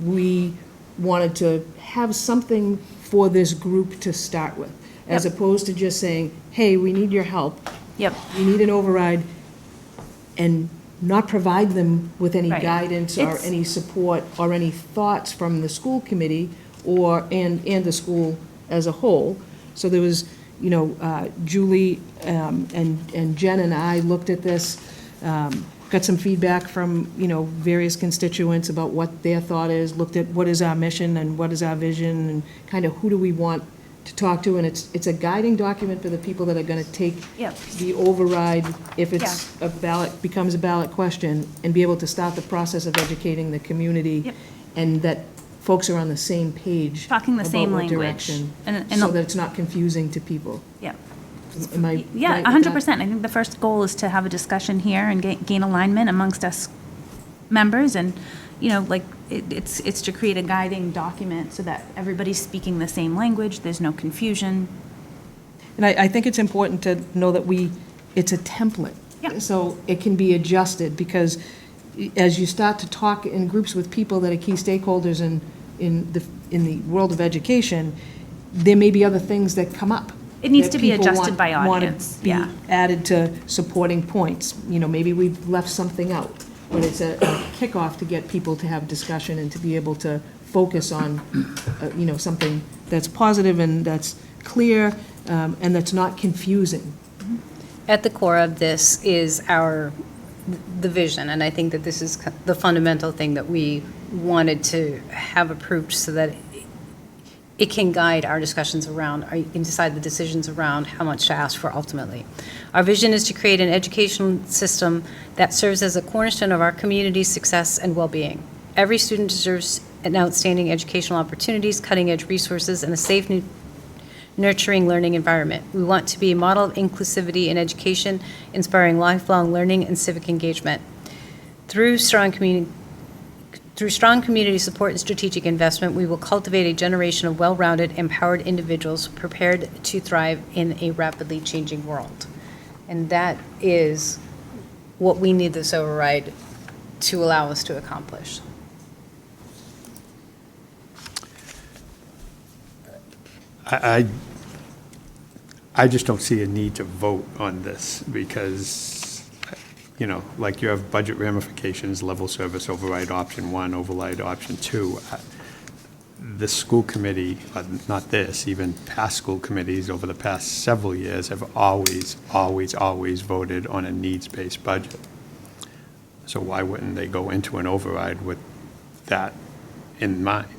we wanted to have something for this group to start with, as Yep. opposed to just saying, hey, we need your help, Yep. we need an override, and not provide them with any Right. guidance or It's- any support or any thoughts from the school committee and the school as a whole. So there was, Julie and Jen and I looked at this, got some feedback from, various constituents about what their thought is, looked at what is our mission and what is our vision, and kind of who do we want to talk to, and it's a guiding document for the people that are going to take Yep. the override, if it's becomes a ballot question, and be able to start the process of educating the community, Yep. and that folks are on the same page. Talking the same about what language. direction, And so that it's not confusing to people. Yeah. Am I Yeah, right with that? 100%. I think the first goal is to have a discussion here and gain alignment amongst us members, and you know, like, it's to create a guiding document so that everybody's speaking the same language, there's no confusion. And I think it's important to know that it's a template. Yeah. So it can be adjusted, because as you start to talk in groups with people that are key stakeholders in the world of education, there may be other things that come up. It needs that to be people adjusted by want to audience, be yeah. added to supporting points. You know, maybe we've left something out, but it's a kickoff to get people to have discussion and to be able to focus on, you know, something that's positive and that's clear, and that's not confusing. At the core of this is the vision, and I think that this is the fundamental thing that we wanted to have approved so that it can guide our discussions around, or you can decide the decisions around how much to ask for ultimately. Our vision is to create an educational system that serves as a cornerstone of our community's success and well-being. Every student deserves an outstanding educational opportunities, cutting-edge resources, and a safe, nurturing learning environment. We want to be a model of inclusivity in education, inspiring lifelong learning and civic engagement. Through strong community support and strategic investment, we will cultivate a generation of well-rounded, empowered individuals prepared to thrive in a rapidly changing world. And that is what we need this override to allow us to accomplish. I just don't see a need to vote on this because, you know, like you have budget ramifications, level service override option 1, override option 2. The school committee, not this, even past school committees over the past several years have always voted on a needs-based budget. So why wouldn't they go into an override with that in mind?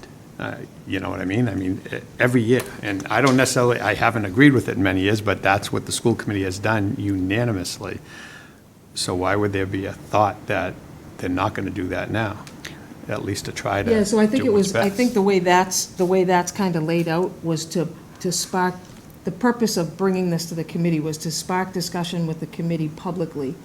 You know what I mean? I mean, every year, and I haven't agreed with it in many years, but that's what the school committee has done unanimously. So why would there be a thought that they're not going to do that now? At least to try to Yeah, so I think do it what's was, I best. think the way that's kind of laid out was to spark, the purpose of bringing this to the committee was to spark discussion with the committee publicly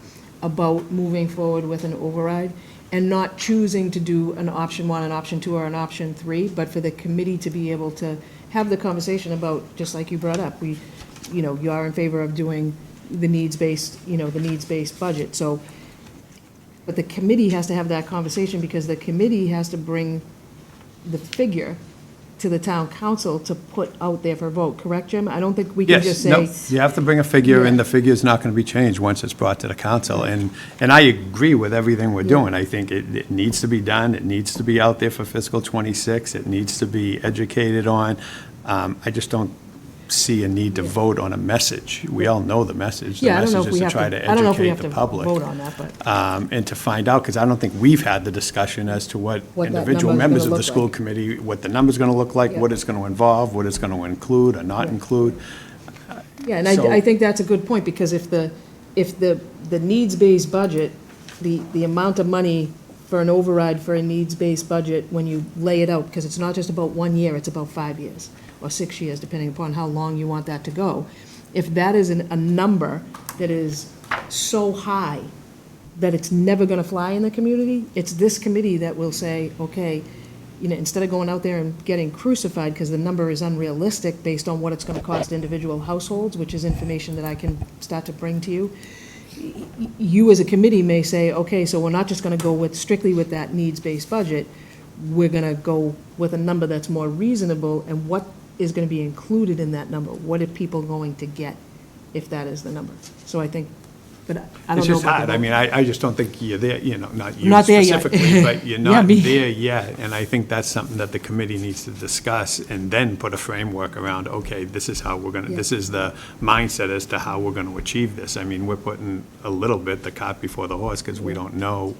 about moving forward with an override, and not choosing to do an option 1, an option 2, or an option 3, but for the committee to be able to have the conversation about, just like you brought up, you are in favor of doing the needs-based budget. So, but the committee has to have that conversation, because the committee has to bring the figure to the town council to put out there for a vote, correct, Jim? I don't think we can just Yes, say. no, you have to bring a figure, and Yeah. the figure's not going to be changed once it's brought to the council. And I agree with everything we're doing. I think it needs to be done, it needs to be out there for fiscal '26, it needs to be educated on. I just don't see a need to vote on a message. We all know the message. The Yeah, I don't know message if is we to have try to, to I don't know if we educate have the to public. vote on that, but. And to find out, because I don't think we've had the discussion as to what What that individual number's members gonna of the look school like. committee, what the number's going to look like, Yeah. what it's going to involve, what it's going to include or not Yeah. include. Yeah, and So- I think that's a good point, because if the needs-based budget, the amount of money for an override for a needs-based budget, when you lay it out, because it's not just about 1 year, it's about 5 years, or 6 years, depending upon how long you want that to go. If that is a number that is so high that it's never gonna fly in the community, it's this committee that will say, okay, instead of going out there and getting crucified because the number is unrealistic based on what it's gonna cost individual households, which is information that I can start to bring to you, you as a committee may say, okay, so we're not just gonna go strictly with that needs-based budget, we're gonna go with a number that's more reasonable, and what is gonna be included in that number? What are people going to get if that is the number? So I think, but I don't know about the It's just hard. I vote. mean, I just don't think you're there, not you Not there yet. specifically, but you're Yeah, not me. there yet. And I think that's something that the committee needs to discuss and then put a framework around, okay, this is how we're going to, Yeah. this is the mindset as to how we're going to achieve this. I mean, we're putting a little bit the cart before the horse because we don't know.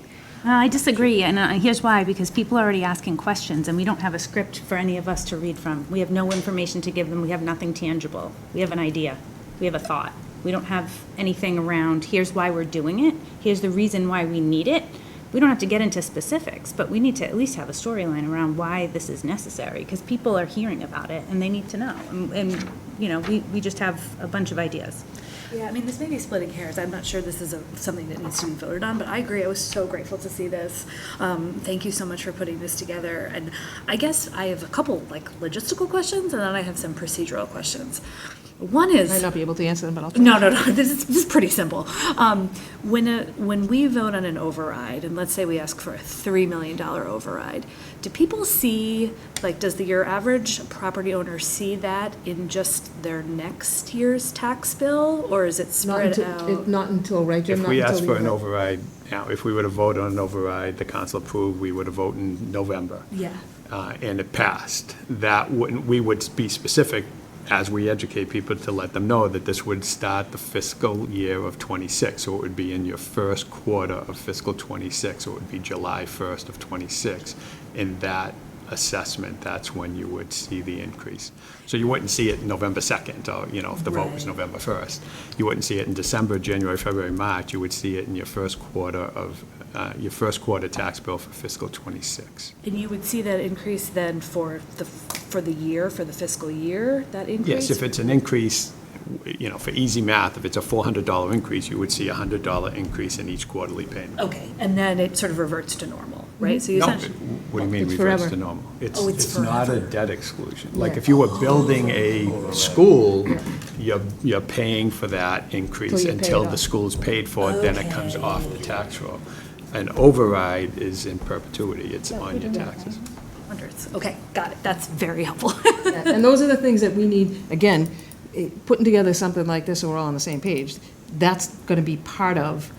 I disagree, and here's why, because people are already asking questions, and we don't have a script for any of us to read from. We have no information to give them, we have nothing tangible. We have an idea, we have a thought. We don't have anything around, here's why we're doing it, here's the reason why we need it. We don't have to get into specifics, but we need to at least have a storyline around why this is necessary, because people are hearing about it, and they need to know. And we just have a bunch of ideas. Yeah, I mean, this may be splitting hairs. I'm not sure this is something that needs to be voted on, but I agree. I was so grateful to see this. Thank you so much for putting this together. And I guess I have a couple like logistical questions, and then I have some procedural questions. One is. I might not be able to answer them, but I'll try. No. This is pretty simple. When we vote on an override, and let's say we ask for a $3 million override, do people see, like, does your average property owner see that in just their next year's tax bill, or is it spread out? Not until, right, Jim? If Not we until ask the for an event. override, now, if we were to vote on an override, the council approved, we would have voted in November. Yeah. And it passed, we would be specific as we educate people to let them know that this would start the fiscal year of '26. So it would be in your first quarter of fiscal '26. So it would be July 1st of '26. In that assessment, that's when you would see the increase. So you wouldn't see it November 2nd, or, if the vote was November 1st. You wouldn't see it in December, January, February, March. You would see it in your first quarter tax bill for fiscal '26. And you would see that increase then for the fiscal year, that increase? Yes, if it's an increase, for easy math, if it's a $400 increase, you would see a $100 increase in each quarterly payment. Okay, and then it sort of reverts to normal, right? So you No, essentially. what do you mean It's reverts forever. to normal? Oh, it's not a forever. debt exclusion. Like, Yeah. if you were building a school, you're paying for that increase Till you pay until it the off. school's paid for, then it comes Okay. off the tax roll. An override is in perpetuity, it's on your taxes. Hundreds. Okay, got it. That's very helpful. And those are the things that we need, again, putting together something like this so we're all on the same page, that's going to be part of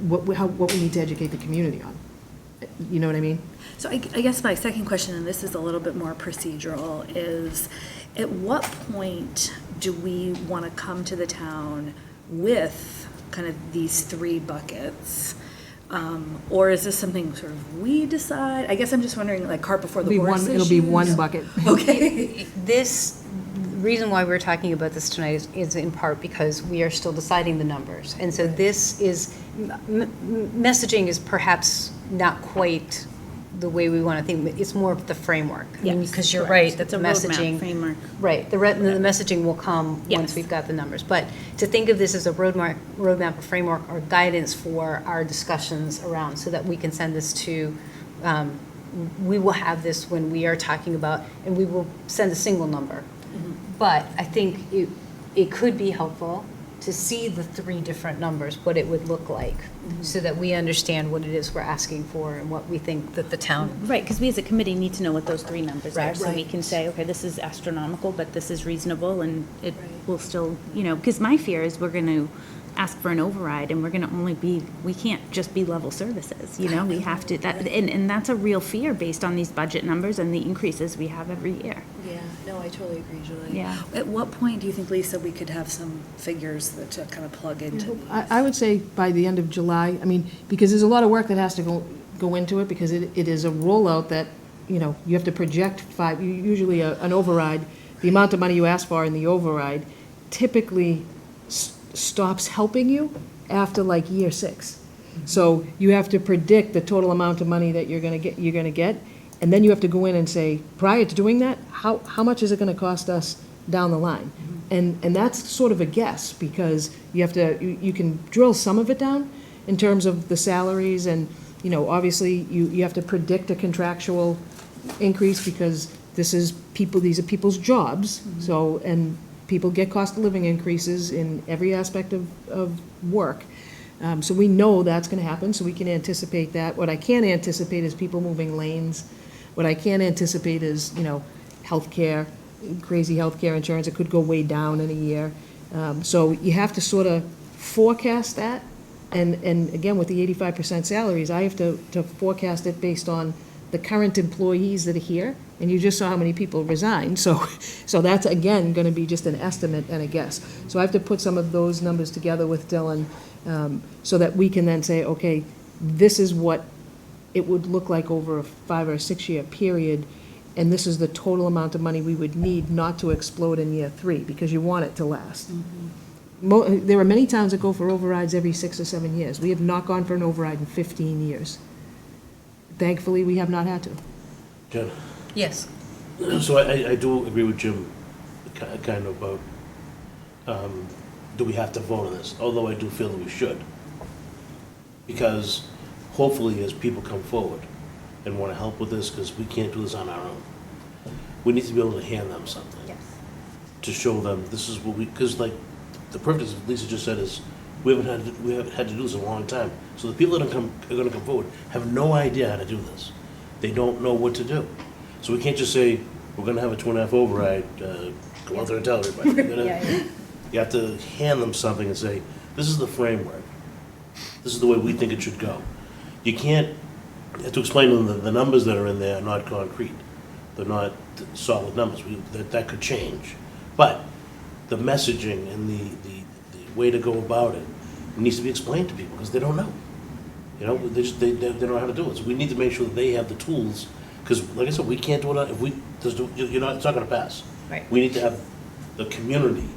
what we need to educate the community on. You know what I mean? So I guess my second question, and this is a little bit more procedural, is at what point do we want to come to the town with kind of these three buckets? Or is this something sort of we decide? I guess I'm just wondering, like, cart before the horse It'll be issues? one bucket. Okay. The reason why we're talking about this tonight is in part because we are still deciding the numbers. And so this is, messaging is perhaps not quite the way we want to think. It's more of the framework. Yes, Because you're correct. right, that It's the a roadmap messaging. framework. Right, the messaging will come once Yes. we've got the numbers. But to think of this as a roadmap, or framework, or guidance for our discussions around, so that we can send this to, we will have this when we are talking about, and we will send a single number. But I think it could be helpful to see the three different numbers, what it would look like, so that we understand what it is we're asking for and what we think that the town. Right, because we as a committee need to know what those three numbers are, Right. so we can say, okay, this is astronomical, but this is reasonable, and it will still, because my fear is we're going to ask for an override, and we're going to we can't just be level services, we have to, and that's a real fear based on these budget numbers and the increases we have every year. Yeah, no, I totally agree, Julie. Yeah. At what point do you think, Lisa, we could have some figures to kind of plug into? I would say by the end of July, because there's a lot of work that has to go into it, because it is a rollout that, you have to project usually an override, the amount of money you ask for in the override typically stops helping you after like year 6. So you have to predict the total amount of money that you're gonna get, and then you have to go in and say, prior to doing that, how much is it gonna cost us down the line? And that's sort of a guess, because you can drill some of it down in terms of the salaries, and, obviously, you have to predict a contractual increase, because these are people's jobs, so, and people get cost of living increases in every aspect of work. So we know that's going to happen, so we can anticipate that. What I can't anticipate is people moving lanes. What I can't anticipate is, healthcare, crazy healthcare insurance. It could go way down in a year. So you have to sort of forecast that. And again, with the 85% salaries, I have to forecast it based on the current employees that are here. And you just saw how many people resigned. So that's, again, going to be just an estimate and a guess. So I have to put some of those numbers together with Dylan, so that we can then say, okay, this is what it would look like over a 5 or 6 year period, and this is the total amount of money we would need not to explode in year 3, because you want it to last. There are many towns that go for overrides every 6 or 7 years. We have not gone for an override in 15 years. Thankfully, we have not had to. Jen? Yes. So I do agree with Jim, kind of about do we have to vote on this? Although I do feel that we should. Because hopefully as people come forward and want to help with this, because we can't do this on our own, we need to be able to hand them something. Yes. To show them this is what we, because like, the purpose, as Lisa just said, is we haven't had to do this in a long time. So the people that are gonna come forward have no idea how to do this. They don't know what to do. So we can't just say, we're gonna have a 2.5 override, go out there and tell everybody. You're gonna- You have to hand them something and say, this is the framework. This is the way we think it should go. You can't, you have to explain to them that the numbers that are in there are not concrete. They're not solid numbers. That could change. But the messaging and the way to go about it needs to be explained to people because they don't know. You know, they don't know how to do it. So we need to make sure that they have the tools, because like I said, we can't do it, if we, it's not gonna pass. Right. We need to have the community,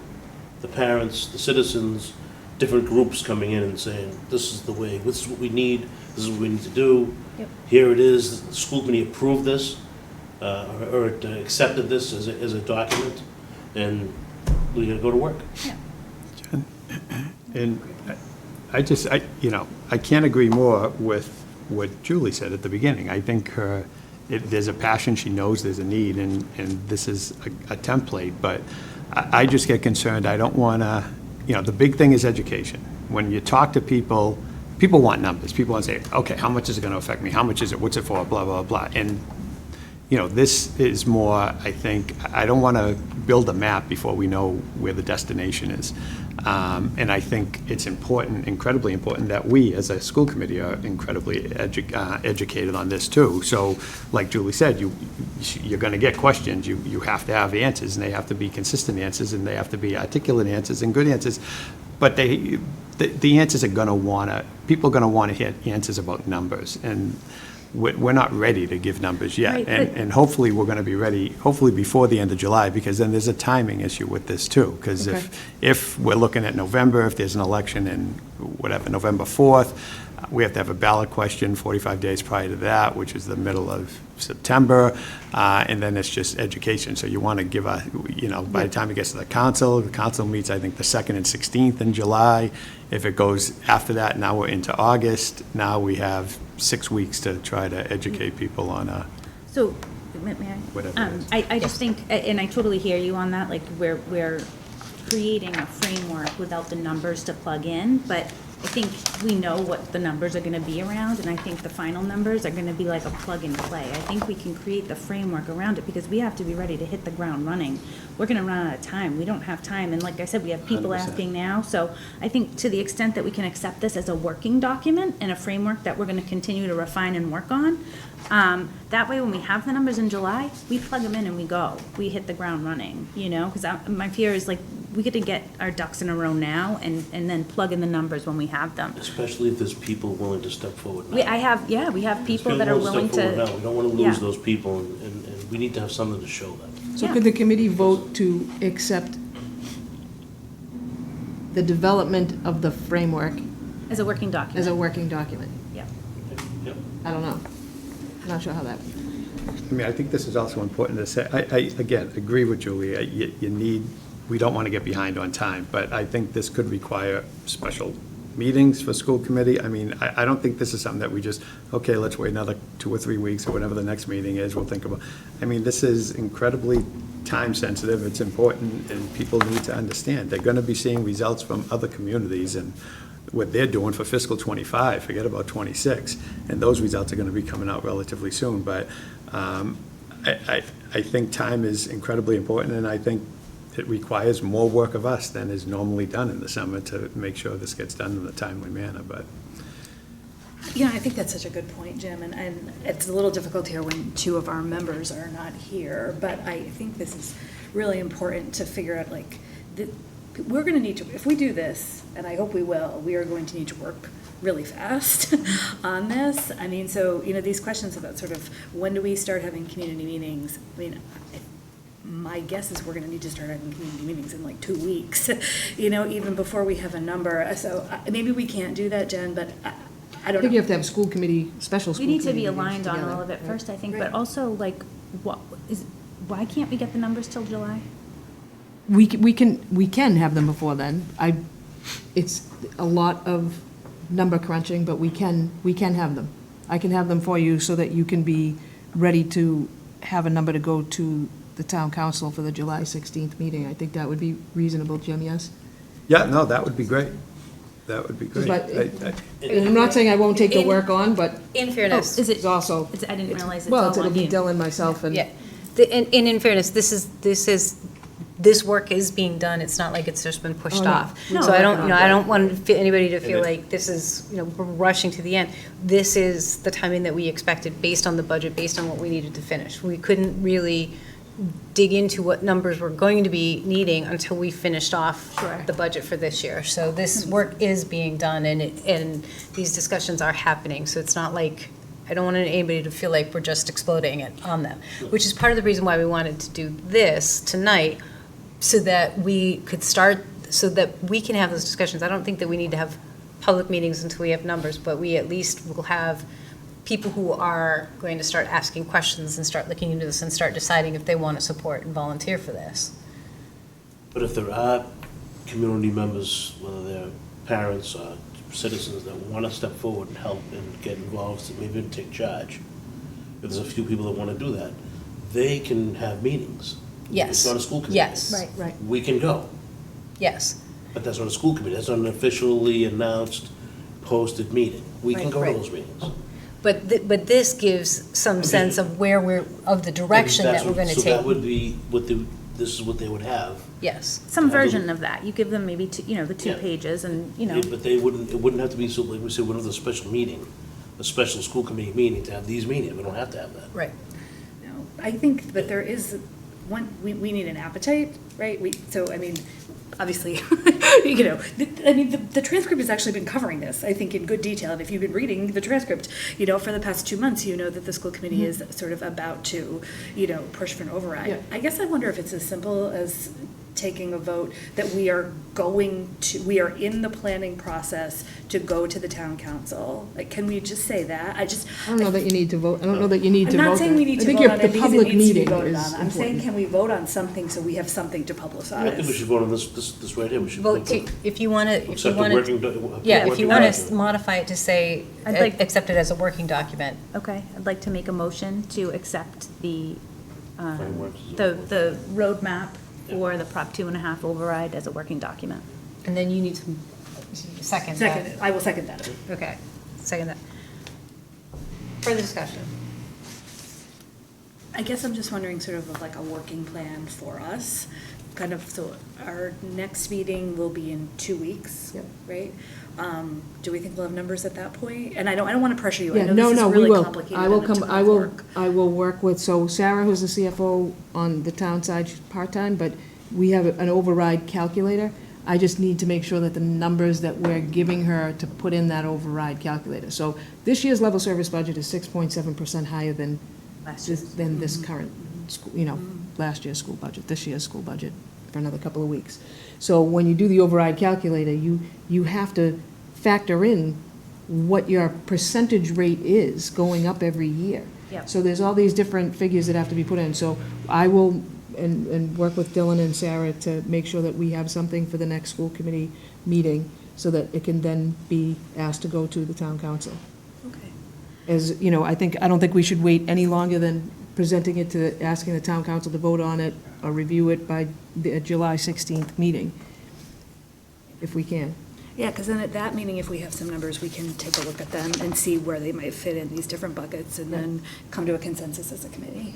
the parents, the citizens, different groups coming in and saying, this is the way, this is what we need, this is what we need to do. Yep. Here it is, the school committee approved this, or it accepted this as a document, and we gotta go to work. And I can't agree more with what Julie said at the beginning. I think there's a passion, she knows there's a need, and this is a template, but I just get concerned, I don't want to, the big thing is education. When you talk to people, people want numbers. People want to say, okay, how much is it going to affect me? How much is it? What's it for? Blah, blah, blah. And this is more, I think, I don't want to build a map before we know where the destination is. And I think it's important, incredibly important, that we, as a school committee, are incredibly educated on this too. So, like Julie said, you're going to get questions. You have to have answers, and they have to be consistent answers, and they have to be articulate answers and good answers. But the answers are going to want to, people are going to want to hear answers about numbers, and we're not ready to give numbers yet. Right, And hopefully we're going to be ready, hopefully before the end of July, because then there's a timing issue with this too. Because Okay. if we're looking at November, if there's an election in whatever, November 4th, we have to have a ballot question 45 days prior to that, which is the middle of September, and then it's just education. So you want to give by the time it gets to the council meets, I think, the 2nd and 16th in July. If it goes after that, now we're into August. Now we have 6 weeks to try to educate people on So, may I? Whatever it is. I just think, and I totally hear you on that, like, we're creating a framework without the numbers to plug in, but I think we know what the numbers are gonna be around, and I think the final numbers are gonna be like a plug and play. I think we can create the framework around it, because we have to be ready to hit the ground running. We're gonna run out of time, we don't have time, and like I said, we have people 100%. asking now, so I think to the extent that we can accept this as a working document and a framework that we're gonna continue to refine and work on, that way when we have the numbers in July, we plug them in and we go, we hit the ground running, because my fear is like, we get to get our ducks in a row now and then plug in the numbers when we have them. Especially if there's people willing to step forward now. We have people that are willing Step forward to, now. We don't want to yeah. lose those people, and we need to have something to show them. So Yeah. could the committee vote to accept the development of the framework as a working document. as a working document? Yeah. Yep. I don't know. I'm not sure how that, I think this is also important to say, I again, agree with Julie, we don't want to get behind on time, but I think this could require special meetings for school committee. I don't think this is something that we just, okay, let's wait another 2 or 3 weeks or whatever the next meeting is, we'll think about. This is incredibly time sensitive, it's important, and people need to understand. They're going to be seeing results from other communities and what they're doing for fiscal '25, forget about '26, and those results are going to be coming out relatively soon. But I think time is incredibly important, and I think it requires more work of us than is normally done in the summer to make sure this gets done in a timely manner, but. I think that's such a good point, Jim, and it's a little difficult here when 2 of our members are not here, but I think this is really important to figure out, we're gonna need to, if we do this, and I hope we will, we are going to need to work really fast on this. So, these questions about sort of, when do we start having community meetings? My guess is we're gonna need to start having community meetings in like 2 weeks, even before we have a number. So maybe we can't do that, Jen, but I I don't think you know. have to have school committee, special school We need committee to be meetings aligned on together, all of it right? first, I think, Right. but also, like, why can't we get the numbers till July? We can have them before then. It's a lot of number crunching, but we can have them. I can have them for you so that you can be ready to have a number to go to the town council for the July 16th meeting. I think that would be reasonable, Jim, yes? Yeah, no, that would be great. That would be great. But- And I'm not saying I won't take the work on, but In fairness. Is it, it's also, I didn't realize it's well, all it'll on be you. Dylan, myself, and. Yeah, and in fairness, this work is being done, it's not like it's just been pushed Oh, no. off. No. So I don't want anybody to feel And like this is, we're rushing to the end. This is the timing that we expected, based on the budget, based on what we needed to finish. We couldn't really dig into what numbers we're going to be needing until we finished off Sure. the budget for this year. So this work is being done, and these discussions are happening, so it's not like, I don't want anybody to feel like we're just exploding it on them, which is part of the reason why we wanted to do this tonight, so that we could start, so that we can have those discussions. I don't think that we need to have public meetings until we have numbers, but we at least will have people who are going to start asking questions and start looking into this and start deciding if they want to support and volunteer for this. But if there are community members, whether they're parents or citizens, that want to step forward and help and get involved, maybe even take charge, if there's a few people that want to do that, they can have meetings. Yes. It's not a school committee. Yes. Right. We can go, Yes. but that's not a school committee. That's not an officially announced, posted meeting. We can Right, go to right. those meetings. But this gives some sense of where of the direction that we're going to So that take. would be this is what they would have. Yes. Some version of that. You give them maybe two, the 2 Yeah. pages and, But it wouldn't have to be, so like we said, one of the special meeting, a special school committee meeting to have these meetings. We don't have to have that. Right. No, I think that there is we need an appetite, right? Obviously, the transcript has actually been covering this, I think, in good detail. And if you've been reading the transcript, for the past 2 months, you know that the school committee is sort of about to, push for an override. Yeah. I guess I wonder if it's as simple as taking a vote that we are in the planning process to go to the town council. Like, can we just say that? I don't know that you need to vote, I don't know that you need to I'm vote. not saying we need I to think vote your- on the it because it public needs to be meeting voted is on. I'm saying, important. can we vote on something so we have something to I think we publicize? should vote on this right here. We should Vote to, if you want to, accept the working. if you want to document. modify it to say, I'd like- accept it as a working document. Okay, I'd like to make a motion to accept the, Frameworks is the roadmap for the Prop 2.5 override as a working document. And then you need to second that. Second, I will second that. Okay, second that. Further discussion. I guess I'm just wondering sort of like a working plan for us, kind of, so our next meeting will be in 2 weeks, Yep. right? Do we think we'll have numbers at that point? And I don't want to pressure you. I Yeah, know no, this is no, we really will. complicated I will and a come, ton I of will, work. I will work with, so Sarah, who's the CFO on the town side, she's part-time, but we have an override calculator. I just need to make sure that the numbers that we're giving her to put in that override calculator. So this year's level service budget is 6.7% higher than this current, last year's school budget, this year's school budget for another couple of weeks. So when you do the override calculator, you have to factor in what your percentage rate is going up every year. Yep. So there's all these different figures that have to be put in. So I will, and work with Dylan and Sarah to make sure that we have something for the next school committee meeting so that it can then be asked to go to the town council. Okay. As, I don't think we should wait any longer than presenting it to, asking the town council to vote on it or review it by the July 16th meeting, if we can. Yeah, because then at that meeting, if we have some numbers, we can take a look at them and see where they might fit in these different buckets and then come to a consensus as a committee.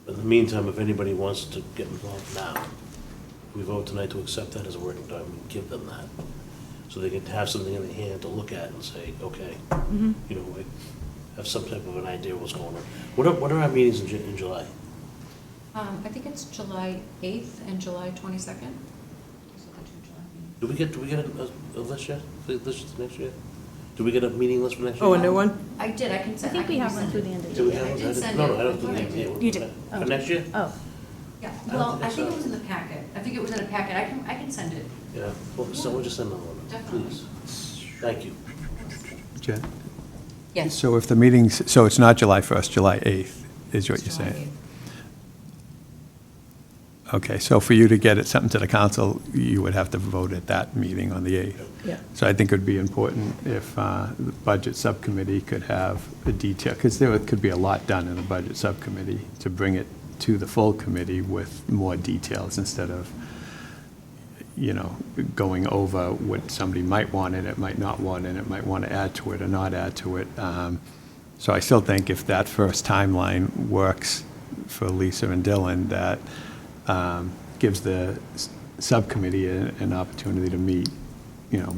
In the meantime, if anybody wants to get involved now, we vote tonight to accept that as a working document, give them that. So they can have something in their hand to look at and say, okay, I have some type of an idea of what's going on. What are our meetings in July? I think it's July 8th and July 22nd. Those are the 2 July meetings. Do we get a list yet, for this next year? Do we get a meeting list for next year? Oh, a new one? I did, I can I send. think we can have one resend through it. the end of the Do we year. have one? I did send No, it. I don't think I we did. did. You did. For next year? Oh, Yeah, I don't well, think I I think saw it was in the packet. I think it was in a packet. I can send it. Yeah, well, someone just send another one, Definitely. please. Thank you. Jen? Yes. So if the meeting's, so it's not July 1st, July 8th is what you're July saying? Okay, so for you to get it, something to the council, you would have to vote at that meeting on the 8th. Yeah. So I think it would be important if the budget subcommittee could have a detail, because there could be a lot done in the budget subcommittee, to bring it to the full committee with more details instead of, going over what somebody might want and it might not want, and it might want to add to it or not add to it. So I still think if that first timeline works for Lisa and Dylan, that gives the subcommittee an opportunity to meet,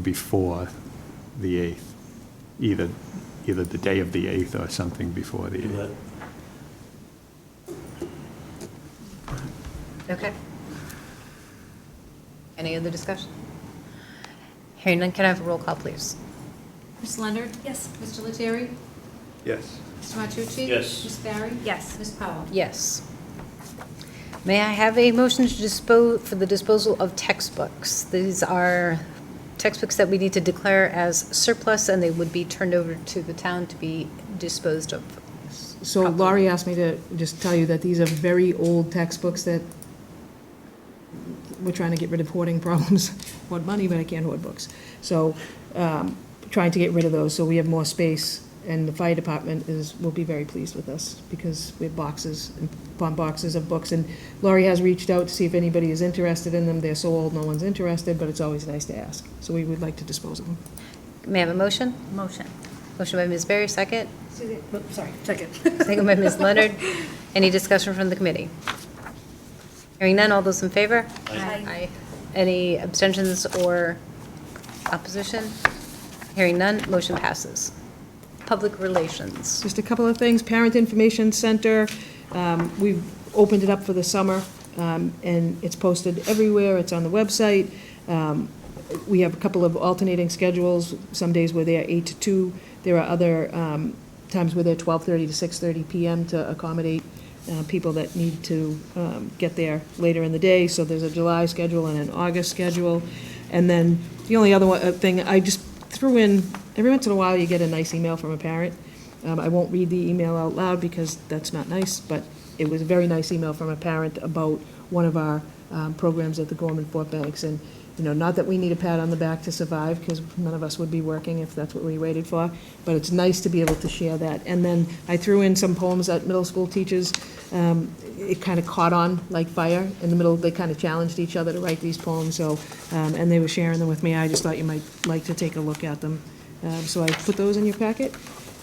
before the 8th, either the day of the 8th or something before the Do 8th. that. Okay. Any other discussion? Hearing none, can I have a roll call, please? Ms. Leonard? Yes. Mr. Lettieri? Yes. Mr. Matucci? Yes. Ms. Barry? Yes. Ms. Powell? Yes. May I have a motion to dispose, for the disposal of textbooks? These are textbooks that we need to declare as surplus, and they would be turned over to the town to be disposed of. So Laurie asked me to just tell you that these are very old textbooks that we're trying to get rid of hoarding problems. Hoard money, but I can't hoard books. So, trying to get rid of those, so we have more space, and the fire department will be very pleased with us, because we have boxes upon boxes of books, and Laurie has reached out to see if anybody is interested in them. They're so old, no one's interested, but it's always nice to ask. So we would like to dispose of them. May I have a motion? Motion. Motion by Ms. Berry, second. Sorry, second. Second by Ms. Leonard. Any discussion from the committee? Hearing none, all those in favor? Aye. Any abstentions or opposition? Hearing none, motion passes. Public relations. Just a couple of things. Parent Information Center, we've opened it up for the summer, and it's posted everywhere. It's on the website. We have a couple of alternating schedules. Some days we're there 8 to 2. There are other times we're there 12:30 to 6:30 p.m. to accommodate people that need to get there later in the day. So there's a July schedule and an August schedule. And then the only other thing, I just threw in, every once in a while you get a nice email from a parent. I won't read the email out loud because that's not nice, but it was a very nice email from a parent about one of our programs at the Gorman Fort Banks. And, not that we need a pat on the back to survive, because none of us would be working if that's what we waited for, but it's nice to be able to share that. And then I threw in some poems that middle school teachers, it kind of caught on like fire. In the middle, they kind of challenged each other to write these poems, so, and they were sharing them with me. I just thought you might like to take a look at them. So I put those in your packet.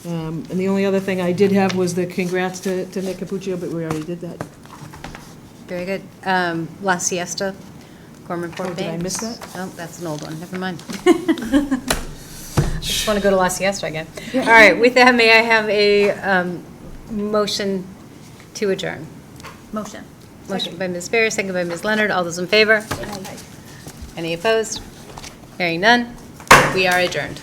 And the only other thing I did have was the congrats to Nick Capuccio, but we already did that. Very good. La Siesta, Gorman Fort Banks. Did I miss that? Oh, that's an old one. Never mind. Just want to go to La Siesta again. All right, with that, may I have a motion to adjourn? Motion. Motion by Ms. Berry, second by Ms. Leonard. All those in favor? Any opposed? Hearing none, we are adjourned.